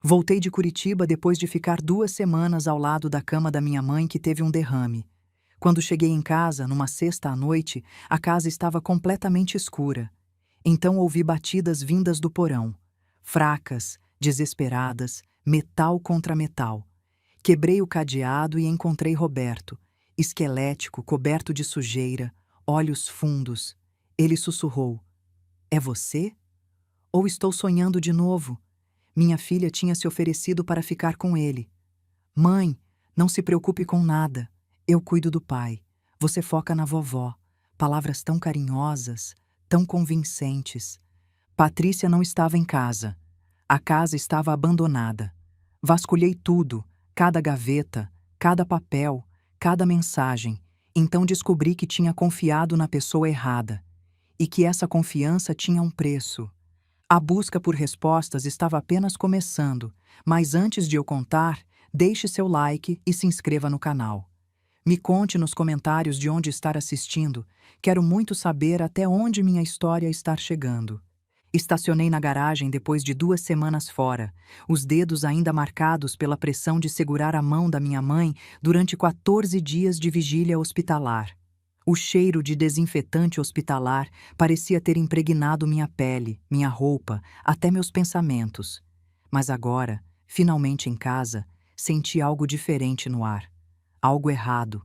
Voltei de Curitiba depois de ficar 2 semanas ao lado da cama da minha mãe que teve um derrame. Quando cheguei em casa, numa sexta à noite, a casa estava completamente escura. Então ouvi batidas vindas do porão. Fracas, desesperadas, metal contra metal. Quebrei o cadeado e encontrei Roberto, esquelético, coberto de sujeira, olhos fundos. Ele sussurrou: "É você? Ou estou sonhando de novo?" Minha filha tinha se oferecido para ficar com ele. "Mãe, não se preocupe com nada. Eu cuido do pai. Você foca na vovó." Palavras tão carinhosas, tão convincentes. Patrícia não estava em casa. A casa estava abandonada. Vasculhei tudo, cada gaveta, cada papel, cada mensagem. Então descobri que tinha confiado na pessoa errada. E que essa confiança tinha um preço. A busca por respostas estava apenas começando, mas antes de eu contar, deixe seu like e se inscreva no canal. Me conte nos comentários de onde estar assistindo. Quero muito saber até onde minha história está chegando. Estacionei na garagem depois de 2 semanas fora, os dedos ainda marcados pela pressão de segurar a mão da minha mãe durante 14 dias de vigília hospitalar. O cheiro de desinfetante hospitalar parecia ter impregnado minha pele, minha roupa, até meus pensamentos. Mas agora, finalmente em casa, senti algo diferente no ar. Algo errado.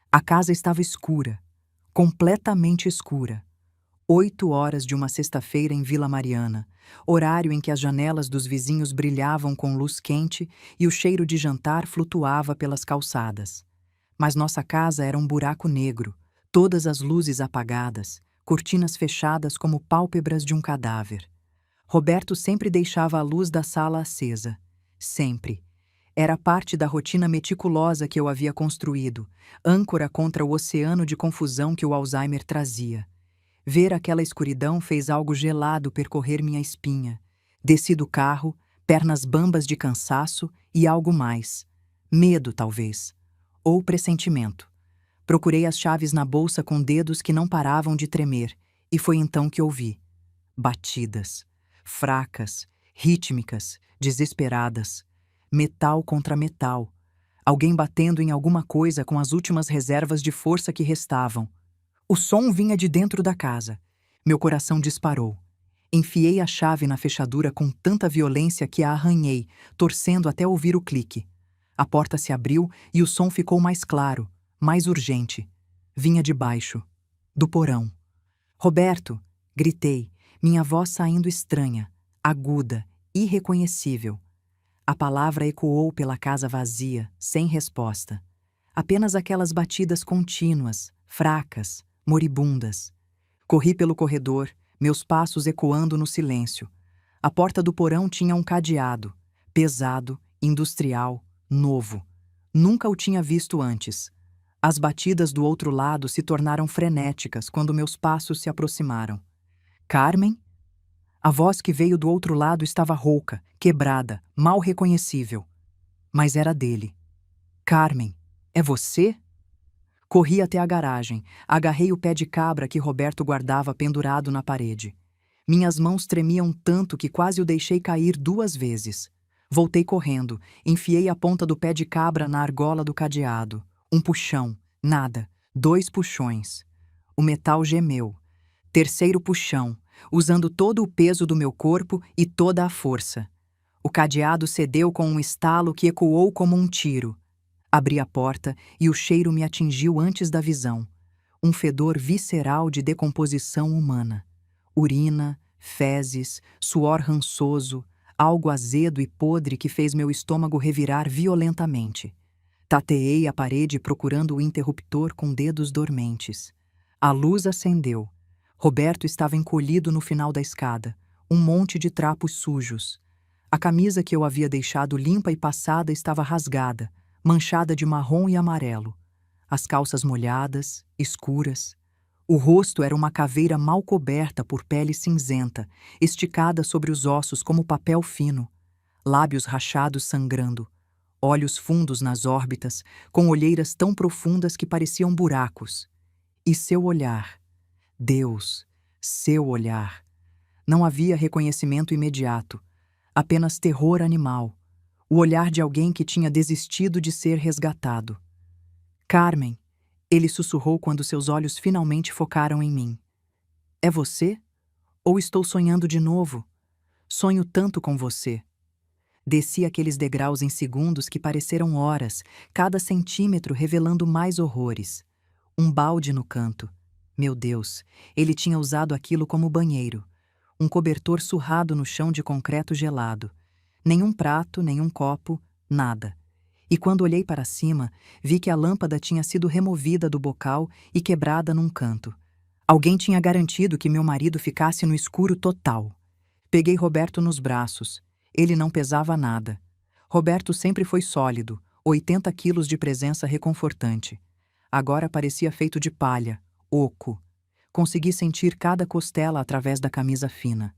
A casa estava escura, completamente escura. 8 horas de uma sexta-feira em Vila Mariana, horário em que as janelas dos vizinhos brilhavam com luz quente e o cheiro de jantar flutuava pelas calçadas. Mas nossa casa era um buraco negro, todas as luzes apagadas, cortinas fechadas como pálpebras de um cadáver. Roberto sempre deixava a luz da sala acesa. Sempre. Era parte da rotina meticulosa que eu havia construído, âncora contra o oceano de confusão que o Alzheimer trazia. Ver aquela escuridão fez algo gelado percorrer minha espinha. Desci do carro, pernas bambas de cansaço e algo mais. Medo, talvez. Ou pressentimento. Procurei as chaves na bolsa com dedos que não paravam de tremer, e foi então que ouvi. Batidas. Fracas, rítmicas, desesperadas. Metal contra metal. Alguém batendo em alguma coisa com as últimas reservas de força que restavam. O som vinha de dentro da casa. Meu coração disparou. Enfiei a chave na fechadura com tanta violência que a arranhei, torcendo até ouvir o clique. A porta se abriu e o som ficou mais claro, mais urgente. Vinha de baixo, do porão. "Roberto!" gritei, minha voz saindo estranha, aguda, irreconhecível. A palavra ecoou pela casa vazia, sem resposta. Apenas aquelas batidas contínuas, fracas, moribundas. Corri pelo corredor, meus passos ecoando no silêncio. A porta do porão tinha um cadeado, pesado, industrial, novo. Nunca o tinha visto antes. As batidas do outro lado se tornaram frenéticas quando meus passos se aproximaram. "Carmen?" A voz que veio do outro lado estava rouca, quebrada, mal reconhecível. Mas era dele. "Carmen, é você?" Corri até a garagem, agarrei o pé de cabra que Roberto guardava pendurado na parede. Minhas mãos tremiam tanto que quase o deixei cair 2 vezes. Voltei correndo, enfiei a ponta do pé de cabra na argola do cadeado. Um puxão, nada, 2 puxões. O metal gemeu. Terceiro puxão, usando todo o peso do meu corpo e toda a força. O cadeado cedeu com um estalo que ecoou como um tiro. Abri a porta e o cheiro me atingiu antes da visão. Um fedor visceral de decomposição humana. Urina, fezes, suor rançoso, algo azedo e podre que fez meu estômago revirar violentamente. Tateei a parede procurando o interruptor com dedos dormentes. A luz acendeu. Roberto estava encolhido no final da escada, um monte de trapos sujos. A camisa que eu havia deixado limpa e passada estava rasgada, manchada de marrom e amarelo. As calças molhadas, escuras. O rosto era uma caveira mal coberta por pele cinzenta, esticada sobre os ossos como papel fino. Lábios rachados sangrando. Olhos fundos nas órbitas, com olheiras tão profundas que pareciam buracos. E seu olhar. Deus, seu olhar. Não havia reconhecimento imediato. Apenas terror animal. O olhar de alguém que tinha desistido de ser resgatado. Carmen, ele sussurrou quando seus olhos finalmente focaram em mim. É você? Ou estou sonhando de novo? Sonho tanto com você. Desci aqueles degraus em segundos que pareceram horas, cada centímetro revelando mais horrores. Um balde no canto. Meu Deus, ele tinha usado aquilo como banheiro. Um cobertor surrado no chão de concreto gelado. Nenhum prato, nenhum copo, nada. E quando olhei para cima, vi que a lâmpada tinha sido removida do bocal e quebrada num canto. Alguém tinha garantido que meu marido ficasse no escuro total. Peguei Roberto nos braços. Ele não pesava nada. Roberto sempre foi sólido, 80 quilos de presença reconfortante. Agora parecia feito de palha, oco. Consegui sentir cada costela através da camisa fina.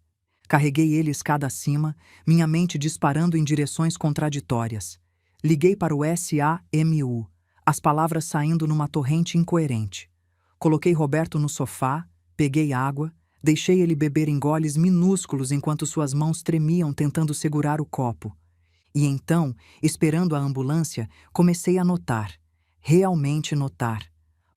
Carreguei ele escada acima, minha mente disparando em direções contraditórias. Liguei para o SAMU, as palavras saindo numa torrente incoerente. Coloquei Roberto no sofá, peguei água, deixei ele beber em goles minúsculos enquanto suas mãos tremiam tentando segurar o copo. E então, esperando a ambulância, comecei a notar, realmente notar.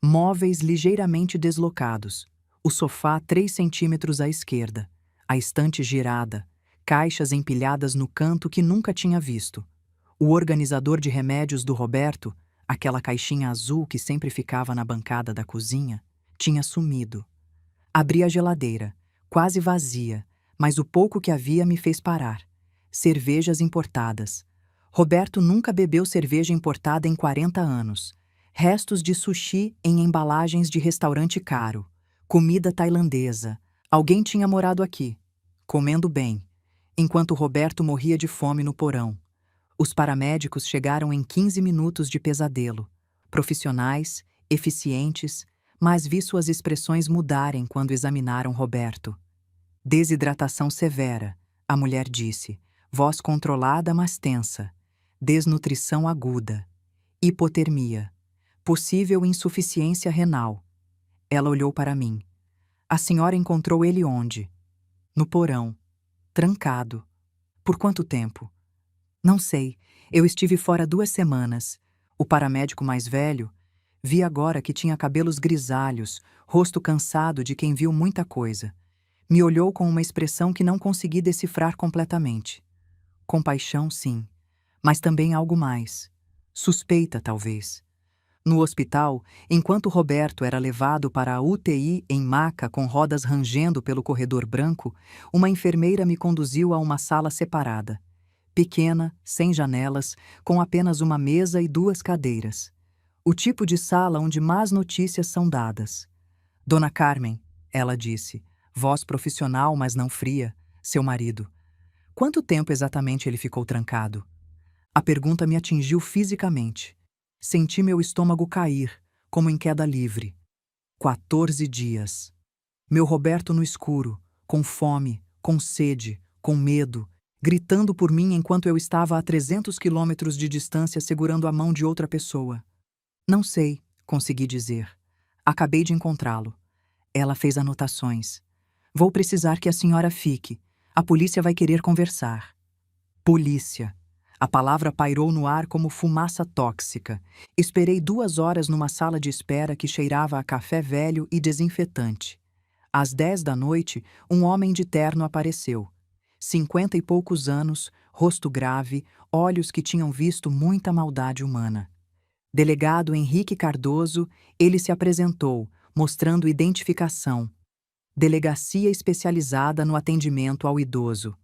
Móveis ligeiramente deslocados, o sofá 3 centímetros à esquerda, a estante girada, caixas empilhadas no canto que nunca tinha visto. O organizador de remédios do Roberto, aquela caixinha azul que sempre ficava na bancada da cozinha, tinha sumido. Abri a geladeira, quase vazia, mas o pouco que havia me fez parar. Cervejas importadas. Roberto nunca bebeu cerveja importada em 40 anos. Restos de sushi em embalagens de restaurante caro. Comida tailandesa. Alguém tinha morado aqui, comendo bem, enquanto Roberto morria de fome no porão. Os paramédicos chegaram em 15 minutos de pesadelo. Profissionais, eficientes, mas vi suas expressões mudarem quando examinaram Roberto. Desidratação severa, a mulher disse, voz controlada mas tensa. Desnutrição aguda. Hipotermia. Possível insuficiência renal. Ela olhou para mim. A senhora encontrou ele onde? No porão. Trancado. Por quanto tempo? Não sei. Eu estive fora 2 semanas. O paramédico mais velho, vi agora que tinha cabelos grisalhos, rosto cansado de quem viu muita coisa. Me olhou com uma expressão que não consegui decifrar completamente. Compaixão, sim, mas também algo mais. Suspeita, talvez. No hospital, enquanto Roberto era levado para a UTI em maca com rodas rangendo pelo corredor branco, uma enfermeira me conduziu a uma sala separada. Pequena, sem janelas, com apenas uma mesa e 2 cadeiras. O tipo de sala onde más notícias são dadas. Dona Carmen, ela disse, voz profissional, mas não fria, seu marido. Quanto tempo exatamente ele ficou trancado? A pergunta me atingiu fisicamente. Senti meu estômago cair, como em queda livre. 14 dias. Meu Roberto no escuro, com fome, com sede, com medo, gritando por mim enquanto eu estava a 300 quilômetros de distância segurando a mão de outra pessoa. Não sei, consegui dizer. Acabei de encontrá-lo. Ela fez anotações. Vou precisar que a senhora fique. A polícia vai querer conversar. Polícia. A palavra pairou no ar como fumaça tóxica. Esperei 2 horas numa sala de espera que cheirava a café velho e desinfetante. Às 10 da noite, um homem de terno apareceu. 50 e poucos anos, rosto grave, olhos que tinham visto muita maldade humana. Delegado Henrique Cardoso, ele se apresentou, mostrando identificação. Delegacia especializada no atendimento ao idoso.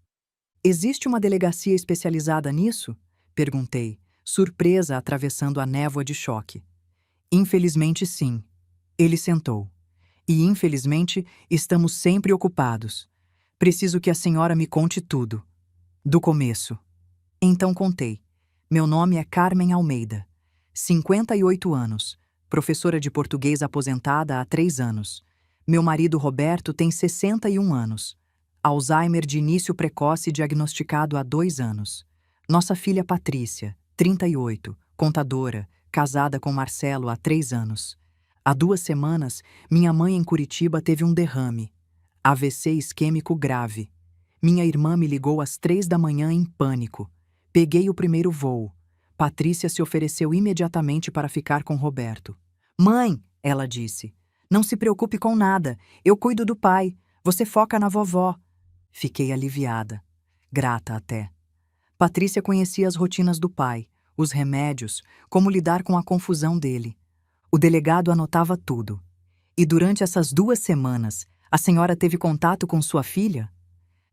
Existe uma delegacia especializada nisso? Perguntei, surpresa atravessando a névoa de choque. Infelizmente, sim. Ele sentou. E, infelizmente, estamos sempre ocupados. Preciso que a senhora me conte tudo. Do começo. Então contei. Meu nome é Carmen Almeida. 58 anos. Professora de português aposentada há 3 anos. Meu marido Roberto tem 61 anos. Alzheimer de início precoce diagnosticado há 2 anos. Nossa filha Patrícia, 38, contadora, casada com Marcelo há 3 anos. Há 2 semanas, minha mãe em Curitiba teve um derrame. AVC isquêmico grave. Minha irmã me ligou às 3 da manhã em pânico. Peguei o primeiro voo. Patrícia se ofereceu imediatamente para ficar com Roberto. Mãe, ela disse, não se preocupe com nada. Eu cuido do pai. Você foca na vovó. Fiquei aliviada. Grata até. Patrícia conhecia as rotinas do pai, os remédios, como lidar com a confusão dele. O delegado anotava tudo. E durante essas 2 semanas, a senhora teve contato com sua filha?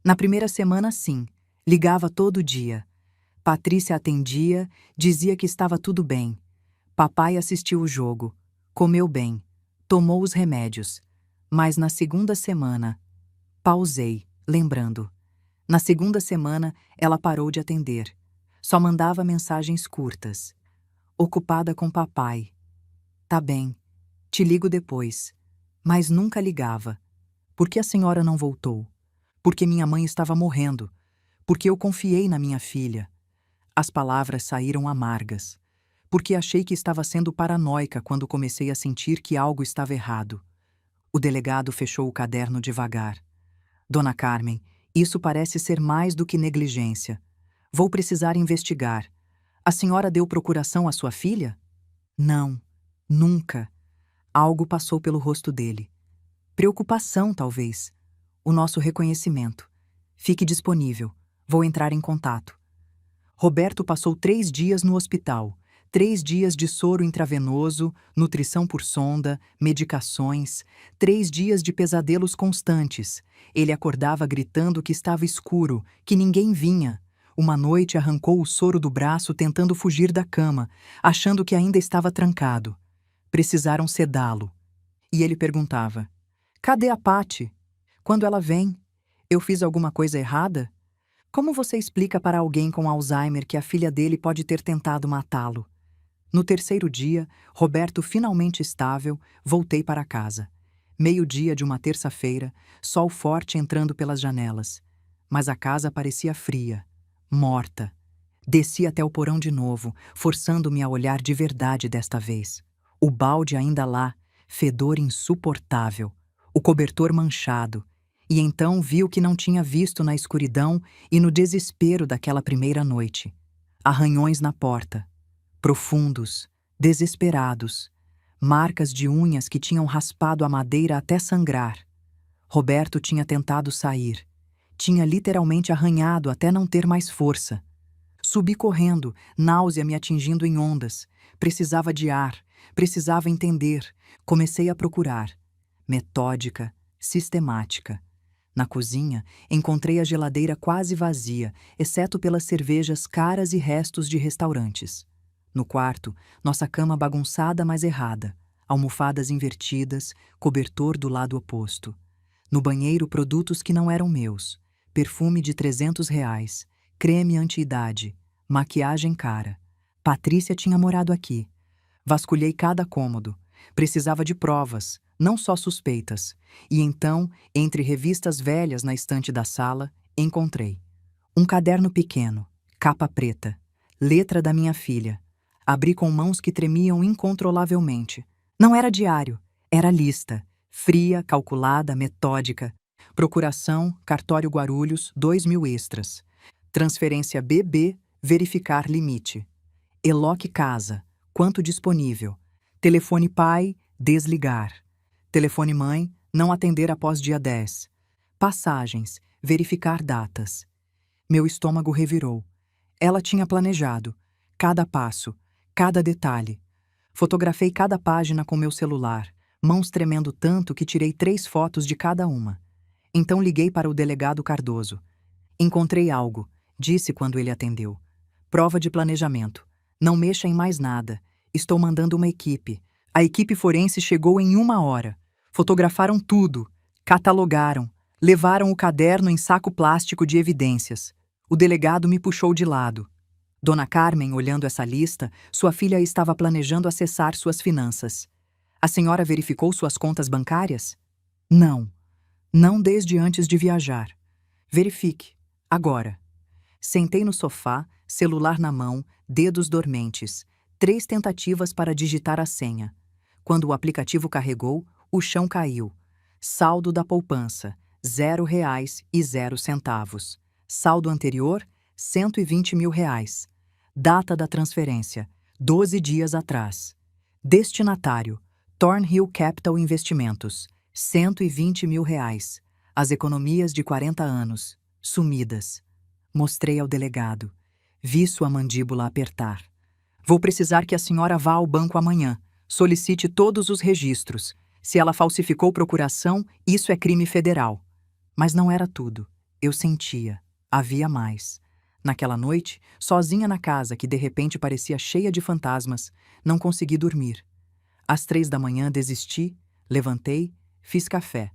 Na primeira semana, sim. Ligava todo dia. Patrícia atendia, dizia que estava tudo bem. Papai assistiu o jogo. Comeu bem. Tomou os remédios. Mas na segunda semana... Pausei, lembrando. Na segunda semana, ela parou de atender. Só mandava mensagens curtas. Ocupada com papai. Tá bem. Te ligo depois. Mas nunca ligava. Por que a senhora não voltou? Porque minha mãe estava morrendo. Porque eu confiei na minha filha. As palavras saíram amargas. Porque achei que estava sendo paranoica quando comecei a sentir que algo estava errado. O delegado fechou o caderno devagar. Dona Carmen, isso parece ser mais do que negligência. Vou precisar investigar. A senhora deu procuração à sua filha? Não, nunca. Algo passou pelo rosto dele. Preocupação, talvez. O nosso reconhecimento. Fique disponível. Vou entrar em contato. Roberto passou 3 dias no hospital. 3 dias de soro intravenoso, nutrição por sonda, medicações, 3 dias de pesadelos constantes. Ele acordava gritando que estava escuro, que ninguém vinha. Uma noite arrancou o soro do braço tentando fugir da cama, achando que ainda estava trancado. Precisaram sedá-lo. E ele perguntava: cadê a Pati? Quando ela vem? Eu fiz alguma coisa errada? Como você explica para alguém com Alzheimer que a filha dele pode ter tentado matá-lo? No terceiro dia, Roberto finalmente estável, voltei para casa. 12:00 de uma terça-feira, sol forte entrando pelas janelas. Mas a casa parecia fria, morta. Desci até o porão de novo, forçando-me a olhar de verdade desta vez. O balde ainda lá, fedor insuportável, o cobertor manchado. E então vi o que não tinha visto na escuridão e no desespero daquela primeira noite. Arranhões na porta. Profundos, desesperados, marcas de unhas que tinham raspado a madeira até sangrar. Roberto tinha tentado sair. Tinha literalmente arranhado até não ter mais força. Subi correndo, náusea me atingindo em ondas. Precisava de ar, precisava entender. Comecei a procurar. Metódica, sistemática. Na cozinha, encontrei a geladeira quase vazia, exceto pelas cervejas caras e restos de restaurantes. No quarto, nossa cama bagunçada mas errada, almofadas invertidas, cobertor do lado oposto. No banheiro, produtos que não eram meus, perfume de R$ 300, creme anti-idade, maquiagem cara. Patrícia tinha morado aqui. Vasculhei cada cômodo. Precisava de provas, não só suspeitas. E então, entre revistas velhas na estante da sala, encontrei um caderno pequeno, capa preta, letra da minha filha. Abri com mãos que tremiam incontrolavelmente. Não era diário, era lista. Fria, calculada, metódica. Procuração, cartório Guarulhos, 2.000 extras. Transferência BB, verificar limite. Eloque casa, quanto disponível. Telefone pai, desligar. Telefone mãe, não atender após dia 10. Passagens, verificar datas. Meu estômago revirou. Ela tinha planejado. Cada passo, cada detalhe. Fotografei cada página com meu celular, mãos tremendo tanto que tirei 3 fotos de cada uma. Então liguei para o delegado Cardoso. Encontrei algo, disse quando ele atendeu. Prova de planejamento. Não mexa em mais nada. Estou mandando uma equipe. A equipe forense chegou em 1 hora. Fotografaram tudo. Catalogaram. Levaram o caderno em saco plástico de evidências. O delegado me puxou de lado. Dona Carmen, olhando essa lista, sua filha estava planejando acessar suas finanças. A senhora verificou suas contas bancárias? Não. Não desde antes de viajar. Verifique. Agora. Sentei no sofá, celular na mão, dedos dormentes. 3 tentativas para digitar a senha. Quando o aplicativo carregou, o chão caiu. Saldo da poupança, R$ 0,00. Saldo anterior, R$ 120.000. Data da transferência: 12 dias atrás. Destinatário: Thornhill Capital Investimentos. R$ 120.000. As economias de 40 anos. Sumidas. Mostrei ao delegado. Vi sua mandíbula apertar. Vou precisar que a senhora vá ao banco amanhã. Solicite todos os registros. Se ela falsificou procuração, isso é crime federal. Mas não era tudo. Eu sentia. Havia mais. Naquela noite, sozinha na casa que de repente parecia cheia de fantasmas, não consegui dormir. Às 3 da manhã desisti, levantei, fiz café.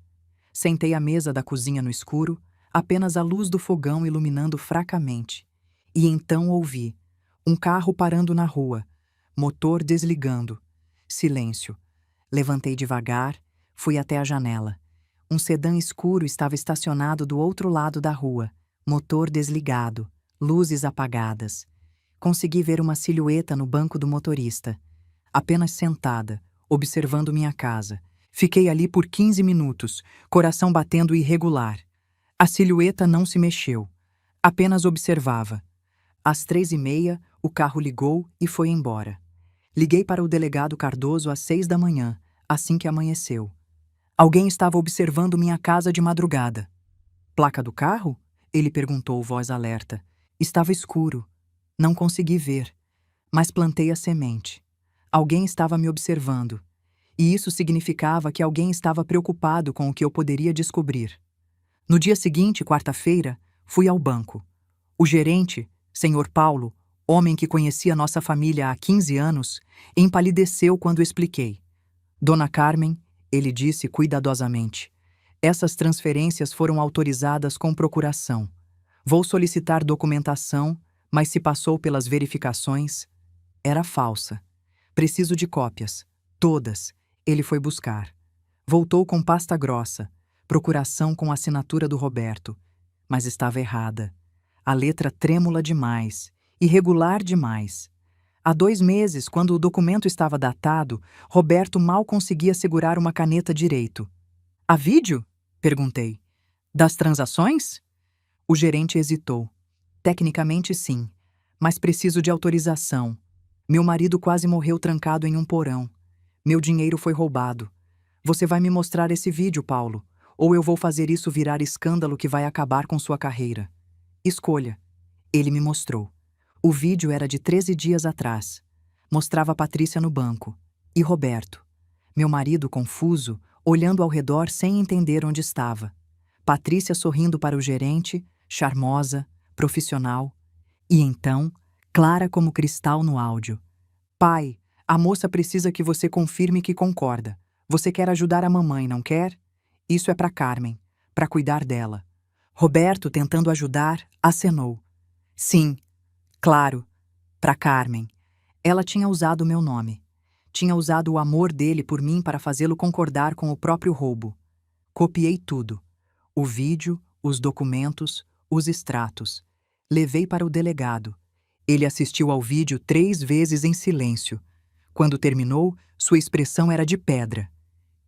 Sentei à mesa da cozinha no escuro, apenas a luz do fogão iluminando fracamente. E então ouvi um carro parando na rua, motor desligando. Silêncio. Levantei devagar, fui até a janela. Um sedã escuro estava estacionado do outro lado da rua, motor desligado, luzes apagadas. Consegui ver uma silhueta no banco do motorista, apenas sentada, observando minha casa. Fiquei ali por 15 minutos, coração batendo irregular. A silhueta não se mexeu, apenas observava. Às 3h30, o carro ligou e foi embora. Liguei para o delegado Cardoso às 6 da manhã, assim que amanheceu. Alguém estava observando minha casa de madrugada. Placa do carro? Ele perguntou, voz alerta. Estava escuro. Não consegui ver, mas plantei a semente. Alguém estava me observando, e isso significava que alguém estava preocupado com o que eu poderia descobrir. No dia seguinte, quarta-feira, fui ao banco. O gerente, Sr. Paulo, homem que conhecia nossa família há 15 anos, empalideceu quando expliquei. Dona Carmen, ele disse cuidadosamente, essas transferências foram autorizadas com procuração. Vou solicitar documentação, mas se passou pelas verificações, era falsa. Preciso de cópias. Todas. Ele foi buscar. Voltou com pasta grossa, procuração com assinatura do Roberto, mas estava errada. A letra trêmula demais, irregular demais. Há 2 meses, quando o documento estava datado, Roberto mal conseguia segurar uma caneta direito. Há vídeo? Perguntei. Das transações? O gerente hesitou. Tecnicamente, sim, mas preciso de autorização. Meu marido quase morreu trancado em um porão. Meu dinheiro foi roubado. Você vai me mostrar esse vídeo, Paulo, ou eu vou fazer isso virar escândalo que vai acabar com sua carreira. Escolha. Ele me mostrou. O vídeo era de 13 dias atrás. Mostrava Patrícia no banco. E Roberto. Meu marido, confuso, olhando ao redor sem entender onde estava. Patrícia sorrindo para o gerente, charmosa, profissional. E então, clara como cristal no áudio. Pai, a moça precisa que você confirme que concorda. Você quer ajudar a mamãe, não quer? Isso é para Carmen, para cuidar dela. Roberto, tentando ajudar, acenou. Sim, claro, para Carmen. Ela tinha usado o meu nome. Tinha usado o amor dele por mim para fazê-lo concordar com o próprio roubo. Copiei tudo. O vídeo, os documentos, os extratos. Levei para o delegado. Ele assistiu ao vídeo 3 vezes em silêncio. Quando terminou, sua expressão era de pedra.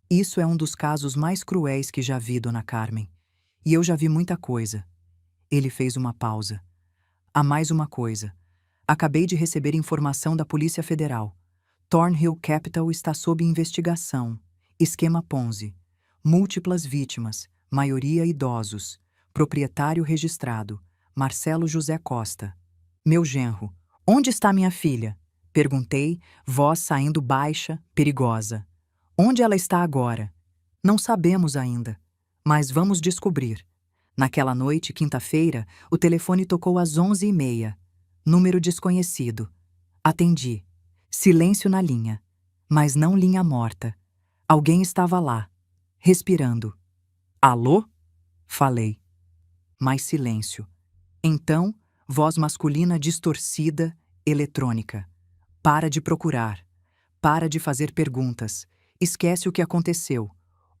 Isso é um dos casos mais cruéis que já vi, Dona Carmen. E eu já vi muita coisa. Ele fez uma pausa. Há mais uma coisa. Acabei de receber informação da Polícia Federal. Thornhill Capital está sob investigação. Esquema Ponzi. Múltiplas vítimas, maioria idosos. Proprietário registrado. Marcelo José Costa. Meu genro. Onde está minha filha? Perguntei, voz saindo baixa, perigosa. Onde ela está agora? Não sabemos ainda, mas vamos descobrir. Naquela noite, quinta-feira, o telefone tocou às 11h30. Número desconhecido. Atendi. Silêncio na linha. Mas não linha morta. Alguém estava lá, respirando. Alô? Falei. Mais silêncio. Então, voz masculina distorcida, eletrônica. Para de procurar. Para de fazer perguntas. Esquece o que aconteceu.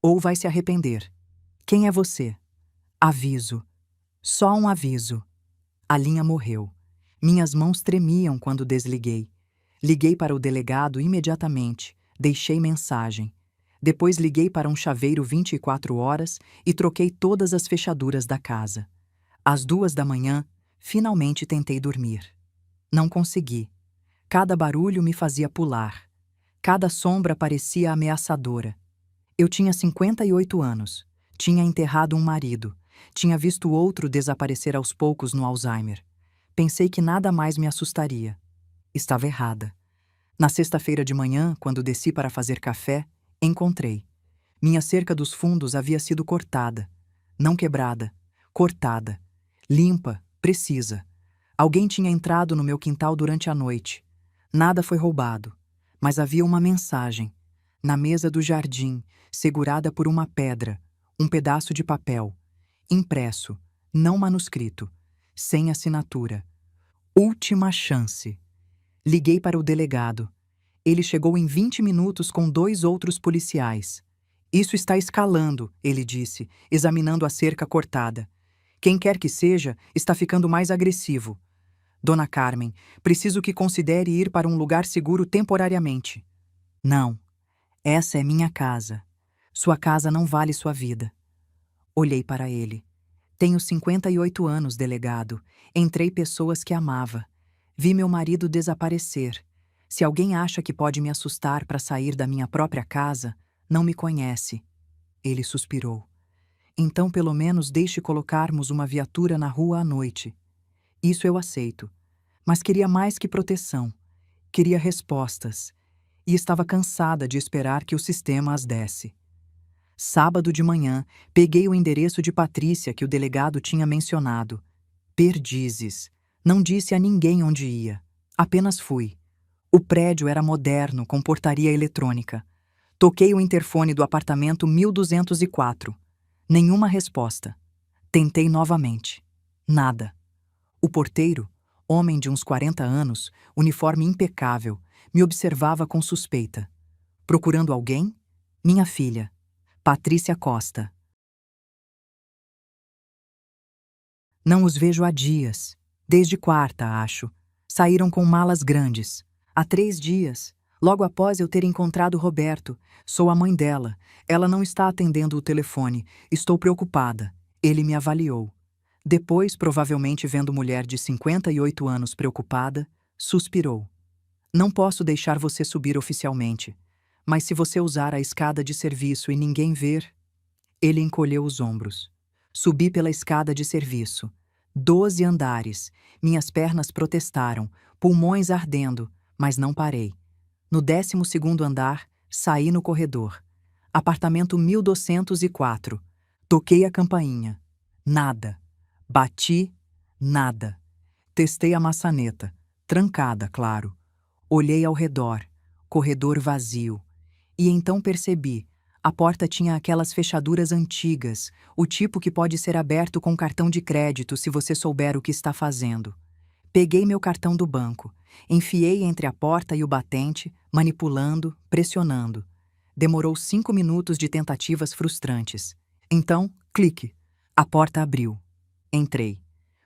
Ou vai se arrepender. Quem é você? Aviso. Só um aviso. A linha morreu. Minhas mãos tremiam quando desliguei. Liguei para o delegado imediatamente. Deixei mensagem. Depois liguei para um chaveiro 24 horas e troquei todas as fechaduras da casa. Às 2 da manhã, Finalmente tentei dormir. Não consegui. Cada barulho me fazia pular. Cada sombra parecia ameaçadora. Eu tinha 58 anos. Tinha enterrado um marido. Tinha visto outro desaparecer aos poucos no Alzheimer. Pensei que nada mais me assustaria. Estava errada. Na sexta-feira de manhã, quando desci para fazer café, encontrei. Minha cerca dos fundos havia sido cortada. Não quebrada, cortada. Limpa, precisa. Alguém tinha entrado no meu quintal durante a noite. Nada foi roubado, mas havia uma mensagem. Na mesa do jardim, segurada por uma pedra, um pedaço de papel. Impresso, não manuscrito, sem assinatura. Última chance. Liguei para o delegado. Ele chegou em 20 minutos com 2 outros policiais. Isso está escalando, ele disse, examinando a cerca cortada. Quem quer que seja, está ficando mais agressivo. Dona Carmen, preciso que considere ir para um lugar seguro temporariamente. Não, essa é minha casa. Sua casa não vale sua vida. Olhei para ele. Tenho 58 anos, delegado. Entrei pessoas que amava. Vi meu marido desaparecer. Se alguém acha que pode me assustar para sair da minha própria casa, não me conhece. Ele suspirou. Então, pelo menos, deixe colocarmos uma viatura na rua à noite. Isso eu aceito. Mas queria mais que proteção. Queria respostas. E estava cansada de esperar que o sistema as desse. Sábado de manhã, peguei o endereço de Patrícia que o delegado tinha mencionado. Perdizes. Não disse a ninguém onde ia. Apenas fui. O prédio era moderno, com portaria eletrônica. Toquei o interfone do apartamento 1204. Nenhuma resposta. Tentei novamente. Nada. O porteiro, homem de uns 40 anos, uniforme impecável, me observava com suspeita. Procurando alguém? Minha filha, Patrícia Costa. Não os vejo há dias. Desde quarta, acho. Saíram com malas grandes. Há 3 dias. Logo após eu ter encontrado Roberto. Sou a mãe dela. Ela não está atendendo o telefone. Estou preocupada. Ele me avaliou. Depois, provavelmente vendo mulher de 58 anos preocupada, suspirou. Não posso deixar você subir oficialmente. Mas se você usar a escada de serviço e ninguém ver... Ele encolheu os ombros. Subi pela escada de serviço. 12 andares. Minhas pernas protestaram, pulmões ardendo, mas não parei. No 12º andar, saí no corredor. Apartamento 1204. Toquei a campainha. Nada. Bati. Nada. Testei a maçaneta. Trancada, claro. Olhei ao redor. Corredor vazio. E então percebi. A porta tinha aquelas fechaduras antigas, o tipo que pode ser aberto com cartão de crédito se você souber o que está fazendo. Peguei meu cartão do banco, enfiei entre a porta e o batente, manipulando, pressionando. Demorou 5 minutos de tentativas frustrantes. Então, clique. A porta abriu. Entrei.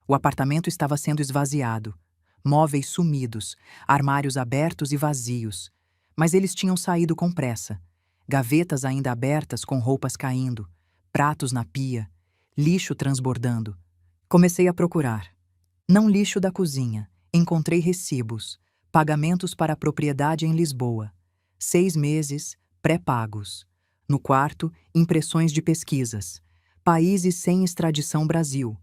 O apartamento estava sendo esvaziado. Móveis sumidos, armários abertos e vazios. Mas eles tinham saído com pressa. Gavetas ainda abertas com roupas caindo, pratos na pia, lixo transbordando. Comecei a procurar. Não lixo da cozinha. Encontrei recibos, pagamentos para a propriedade em Lisboa. 6 meses, pré-pagos. No quarto, impressões de pesquisas. Países sem extradição Brasil.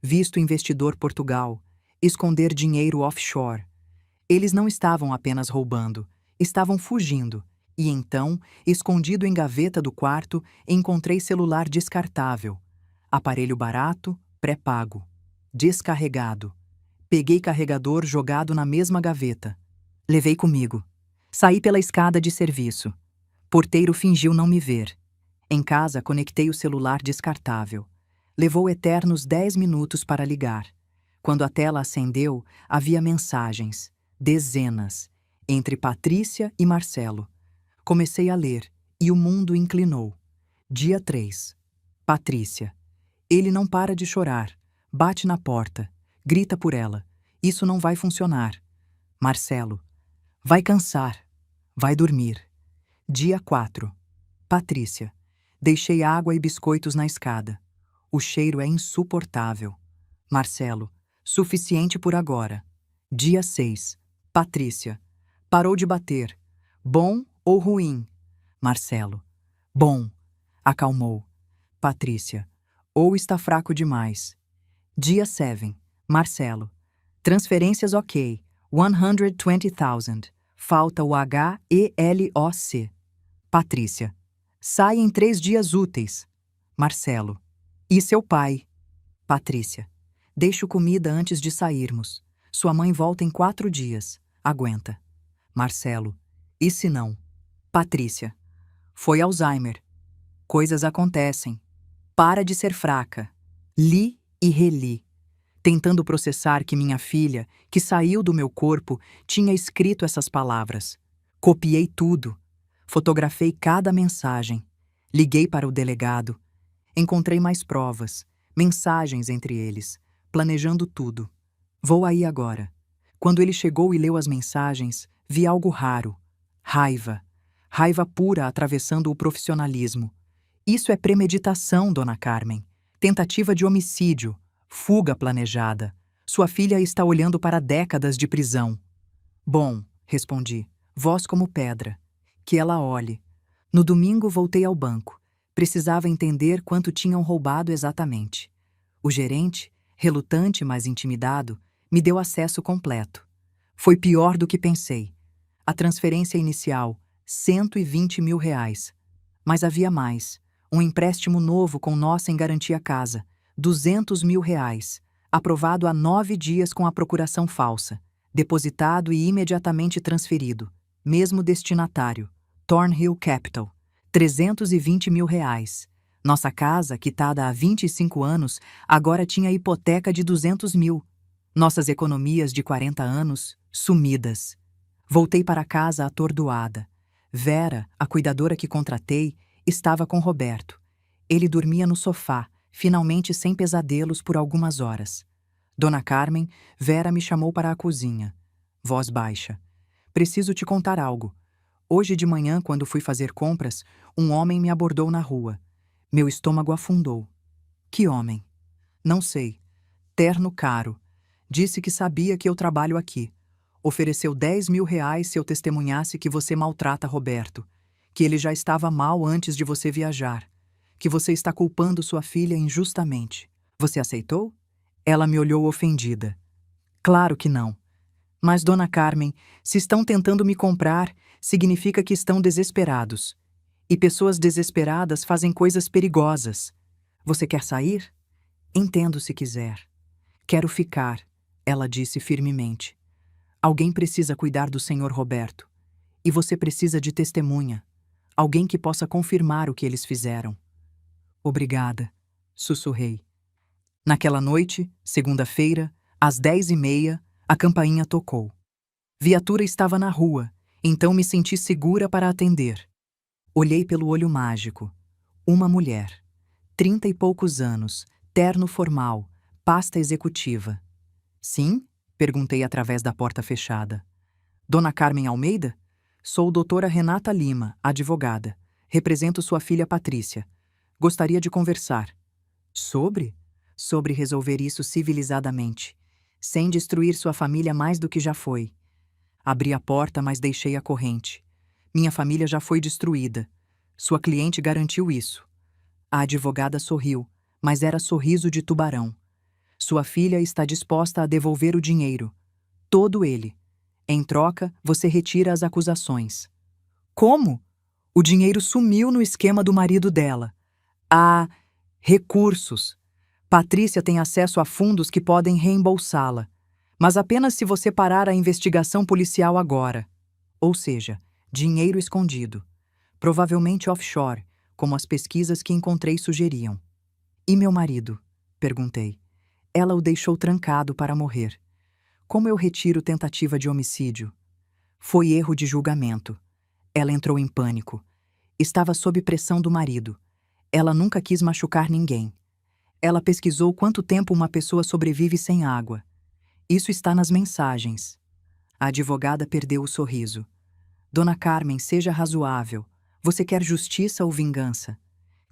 Visto investidor Portugal. Esconder dinheiro offshore. Eles não estavam apenas roubando, estavam fugindo. E então, escondido em gaveta do quarto, encontrei celular descartável. Aparelho barato, pré-pago. Descarregado. Peguei carregador jogado na mesma gaveta. Levei comigo. Saí pela escada de serviço. Porteiro fingiu não me ver. Em casa, conectei o celular descartável. Levou eternos 10 minutos para ligar. Quando a tela acendeu, havia mensagens. Dezenas. Entre Patrícia e Marcelo. Comecei a ler, e o mundo inclinou. Dia 3. Patrícia. Ele não para de chorar. Bate na porta. Grita por ela. Isso não vai funcionar. Marcelo. Vai cansar. Vai dormir. Dia 4. Patrícia. Deixei água e biscoitos na escada. O cheiro é insuportável. Marcelo. Suficiente por agora. Dia 6. Patrícia. Parou de bater. Bom ou ruim? Marcelo. Bom. Acalmou. Patrícia. Ou está fraco demais. Dia 7. Marcelo. Transferências ok. 120,000. Falta o HELOC. Patrícia. Sai em 3 dias úteis. Marcelo. E seu pai? Patrícia. Deixo comida antes de sairmos. Sua mãe volta em 4 dias. Aguenta. Marcelo. E se não? Patrícia. Foi Alzheimer. Coisas acontecem. Para de ser fraca. Li e reli, tentando processar que minha filha, que saiu do meu corpo, tinha escrito essas palavras. Copiei tudo. Fotografei cada mensagem. Liguei para o delegado. Encontrei mais provas, mensagens entre eles, planejando tudo. Vou aí agora. Quando ele chegou e leu as mensagens, vi algo raro. Raiva. Raiva pura atravessando o profissionalismo. Isso é premeditação, Dona Carmen. Tentativa de homicídio. Fuga planejada. Sua filha está olhando para décadas de prisão. Bom, respondi, voz como pedra. Que ela olhe. No domingo voltei ao banco. Precisava entender quanto tinham roubado exatamente. O gerente, relutante mas intimidado, me deu acesso completo. Foi pior do que pensei. A transferência inicial, R$ 120.000. Mas havia mais. Um empréstimo novo com nossa em garantia casa, R$ 200.000, aprovado há 9 dias com a procuração falsa, depositado e imediatamente transferido, mesmo destinatário, Thornhill Capital, R$ 320.000. Nossa casa, quitada há 25 anos, agora tinha hipoteca de 200.000. Nossas economias de 40 anos, sumidas. Voltei para casa atordoada. Vera, a cuidadora que contratei, estava com Roberto. Ele dormia no sofá, finalmente sem pesadelos por algumas horas. Dona Carmen, Vera me chamou para a cozinha. Voz baixa. Preciso te contar algo. Hoje de manhã, quando fui fazer compras, um homem me abordou na rua. Meu estômago afundou. Que homem? Não sei. Terno caro. Disse que sabia que eu trabalho aqui. Ofereceu R$ 10.000 se eu testemunhasse que você maltrata Roberto. Que ele já estava mal antes de você viajar, que você está culpando sua filha injustamente. Você aceitou? Ela me olhou ofendida. Claro que não. Mas, Dona Carmen, se estão tentando me comprar, significa que estão desesperados. E pessoas desesperadas fazem coisas perigosas. Você quer sair? Entendo se quiser. Quero ficar, ela disse firmemente. Alguém precisa cuidar do Sr. Roberto. E você precisa de testemunha. Alguém que possa confirmar o que eles fizeram. Obrigada, sussurrei. Naquela noite, segunda-feira, às 10h30, a campainha tocou. Viatura estava na rua, então me senti segura para atender. Olhei pelo olho mágico. Uma mulher. 30 e poucos anos, terno formal, pasta executiva. Sim? Perguntei através da porta fechada. Dona Carmen Almeida? Sou doutora Renata Lima, advogada. Represento sua filha Patrícia. Gostaria de conversar. Sobre? Sobre resolver isso civilizadamente, sem destruir sua família mais do que já foi. Abri a porta, mas deixei a corrente. Minha família já foi destruída. Sua cliente garantiu isso. A advogada sorriu, mas era sorriso de tubarão. Sua filha está disposta a devolver o dinheiro. Todo ele. Em troca, você retira as acusações. Como? O dinheiro sumiu no esquema do marido dela. Há recursos. Patrícia tem acesso a fundos que podem reembolsá-la, mas apenas se você parar a investigação policial agora. Ou seja, dinheiro escondido. Provavelmente offshore, como as pesquisas que encontrei sugeriam. E meu marido? Perguntei. Ela o deixou trancado para morrer. Como eu retiro tentativa de homicídio? Foi erro de julgamento. Ela entrou em pânico. Estava sob pressão do marido. Ela nunca quis machucar ninguém. Ela pesquisou quanto tempo uma pessoa sobrevive sem água. Isso está nas mensagens. A advogada perdeu o sorriso. Dona Carmen, seja razoável. Você quer justiça ou vingança?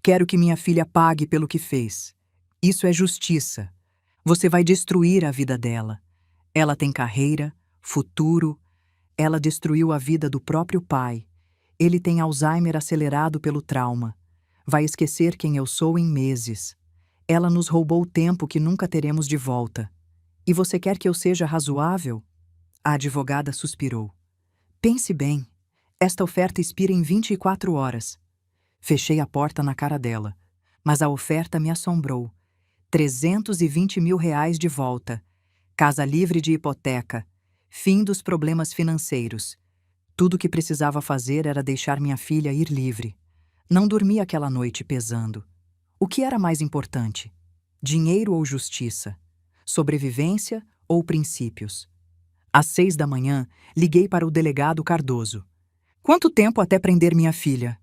Quero que minha filha pague pelo que fez. Isso é justiça. Você vai destruir a vida dela. Ela tem carreira, futuro. Ela destruiu a vida do próprio pai. Ele tem Alzheimer acelerado pelo trauma. Vai esquecer quem eu sou em meses. Ela nos roubou tempo que nunca teremos de volta. E você quer que eu seja razoável? A advogada suspirou. Pense bem. Esta oferta expira em 24 horas. Fechei a porta na cara dela. Mas a oferta me assombrou. 320 mil reais de volta. Casa livre de hipoteca. Fim dos problemas financeiros. Tudo o que precisava fazer era deixar minha filha ir livre. Não dormi aquela noite pesando. O que era mais importante? Dinheiro ou justiça? Sobrevivência ou princípios? Às 6 da manhã, liguei para o delegado Cardoso. Quanto tempo até prender minha filha?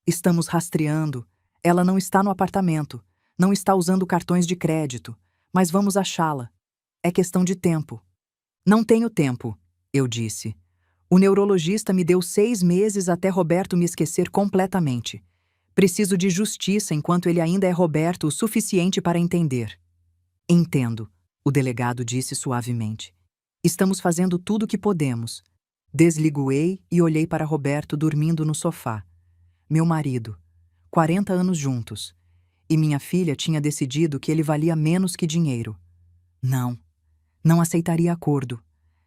Estamos rastreando. Ela não está no apartamento. Não está usando cartões de crédito. Mas vamos achá-la. É questão de tempo. Não tenho tempo, eu disse. O neurologista me deu 6 meses até Roberto me esquecer completamente. Preciso de justiça enquanto ele ainda é Roberto o suficiente para entender. Entendo, o delegado disse suavemente. Estamos fazendo tudo o que podemos. Desliguei e olhei para Roberto dormindo no sofá. Meu marido. 40 anos juntos. E minha filha tinha decidido que ele valia menos que dinheiro. Não aceitaria acordo.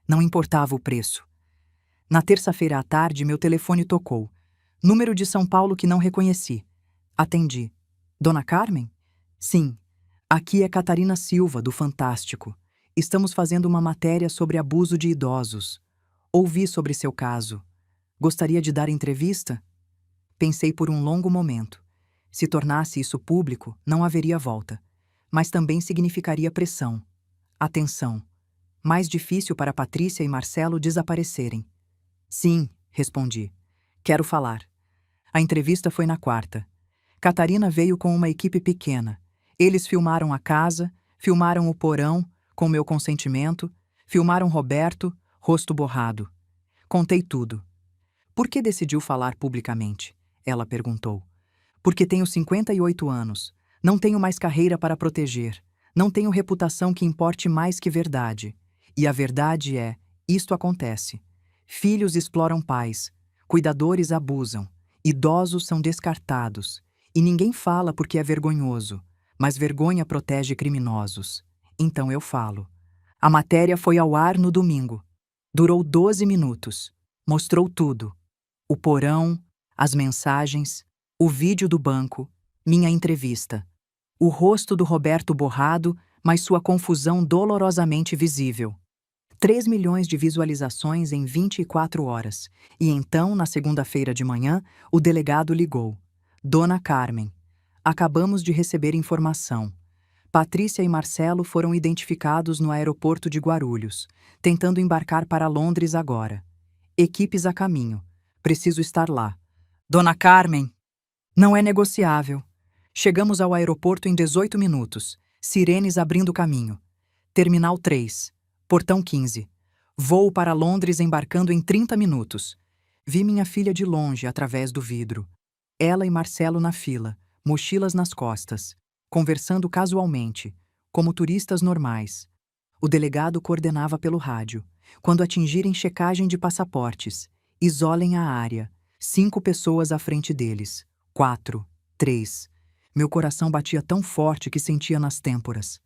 Não importava o preço. Na terça-feira à tarde, meu telefone tocou. Número de São Paulo que não reconheci. Atendi. Dona Carmen? Sim. Aqui é Catarina Silva, do Fantástico. Estamos fazendo uma matéria sobre abuso de idosos. Ouvi sobre seu caso. Gostaria de dar entrevista? Pensei por um longo momento. Se tornasse isso público, não haveria volta. Mas também significaria pressão. Atenção. Mais difícil para Patrícia e Marcelo desaparecerem. Sim, respondi. Quero falar. A entrevista foi na quarta. Catarina veio com uma equipe pequena. Eles filmaram a casa, filmaram o porão, com meu consentimento, filmaram Roberto, rosto borrado. Contei tudo. Por que decidiu falar publicamente? Ela perguntou. Porque tenho 58 anos. Não tenho mais carreira para proteger. Não tenho reputação que importe mais que verdade. E a verdade é, isto acontece. Filhos exploram pais. Cuidadores abusam. Idosos são descartados. E ninguém fala porque é vergonhoso. Mas vergonha protege criminosos. Então eu falo. A matéria foi ao ar no domingo. Durou 12 minutos. Mostrou tudo. O porão, as mensagens, o vídeo do banco, minha entrevista. O rosto do Roberto borrado, mas sua confusão dolorosamente visível. 3 milhões de visualizações em 24 horas. E então, na segunda-feira de manhã, o delegado ligou. Dona Carmen. Acabamos de receber informação. Patrícia e Marcelo foram identificados no aeroporto de Guarulhos, tentando embarcar para Londres agora. Equipes a caminho. Preciso estar lá. Dona Carmen. Não é negociável. Chegamos ao aeroporto em 18 minutos. Sirenes abrindo caminho. Terminal 3. Portão 15. Voo para Londres embarcando em 30 minutos. Vi minha filha de longe, através do vidro. Ela e Marcelo na fila, mochilas nas costas, conversando casualmente, como turistas normais. O delegado coordenava pelo rádio. Quando atingirem checagem de passaportes, isolem a área. 5 pessoas à frente deles. 4, 3. Meu coração batia tão forte que sentia nas têmporas.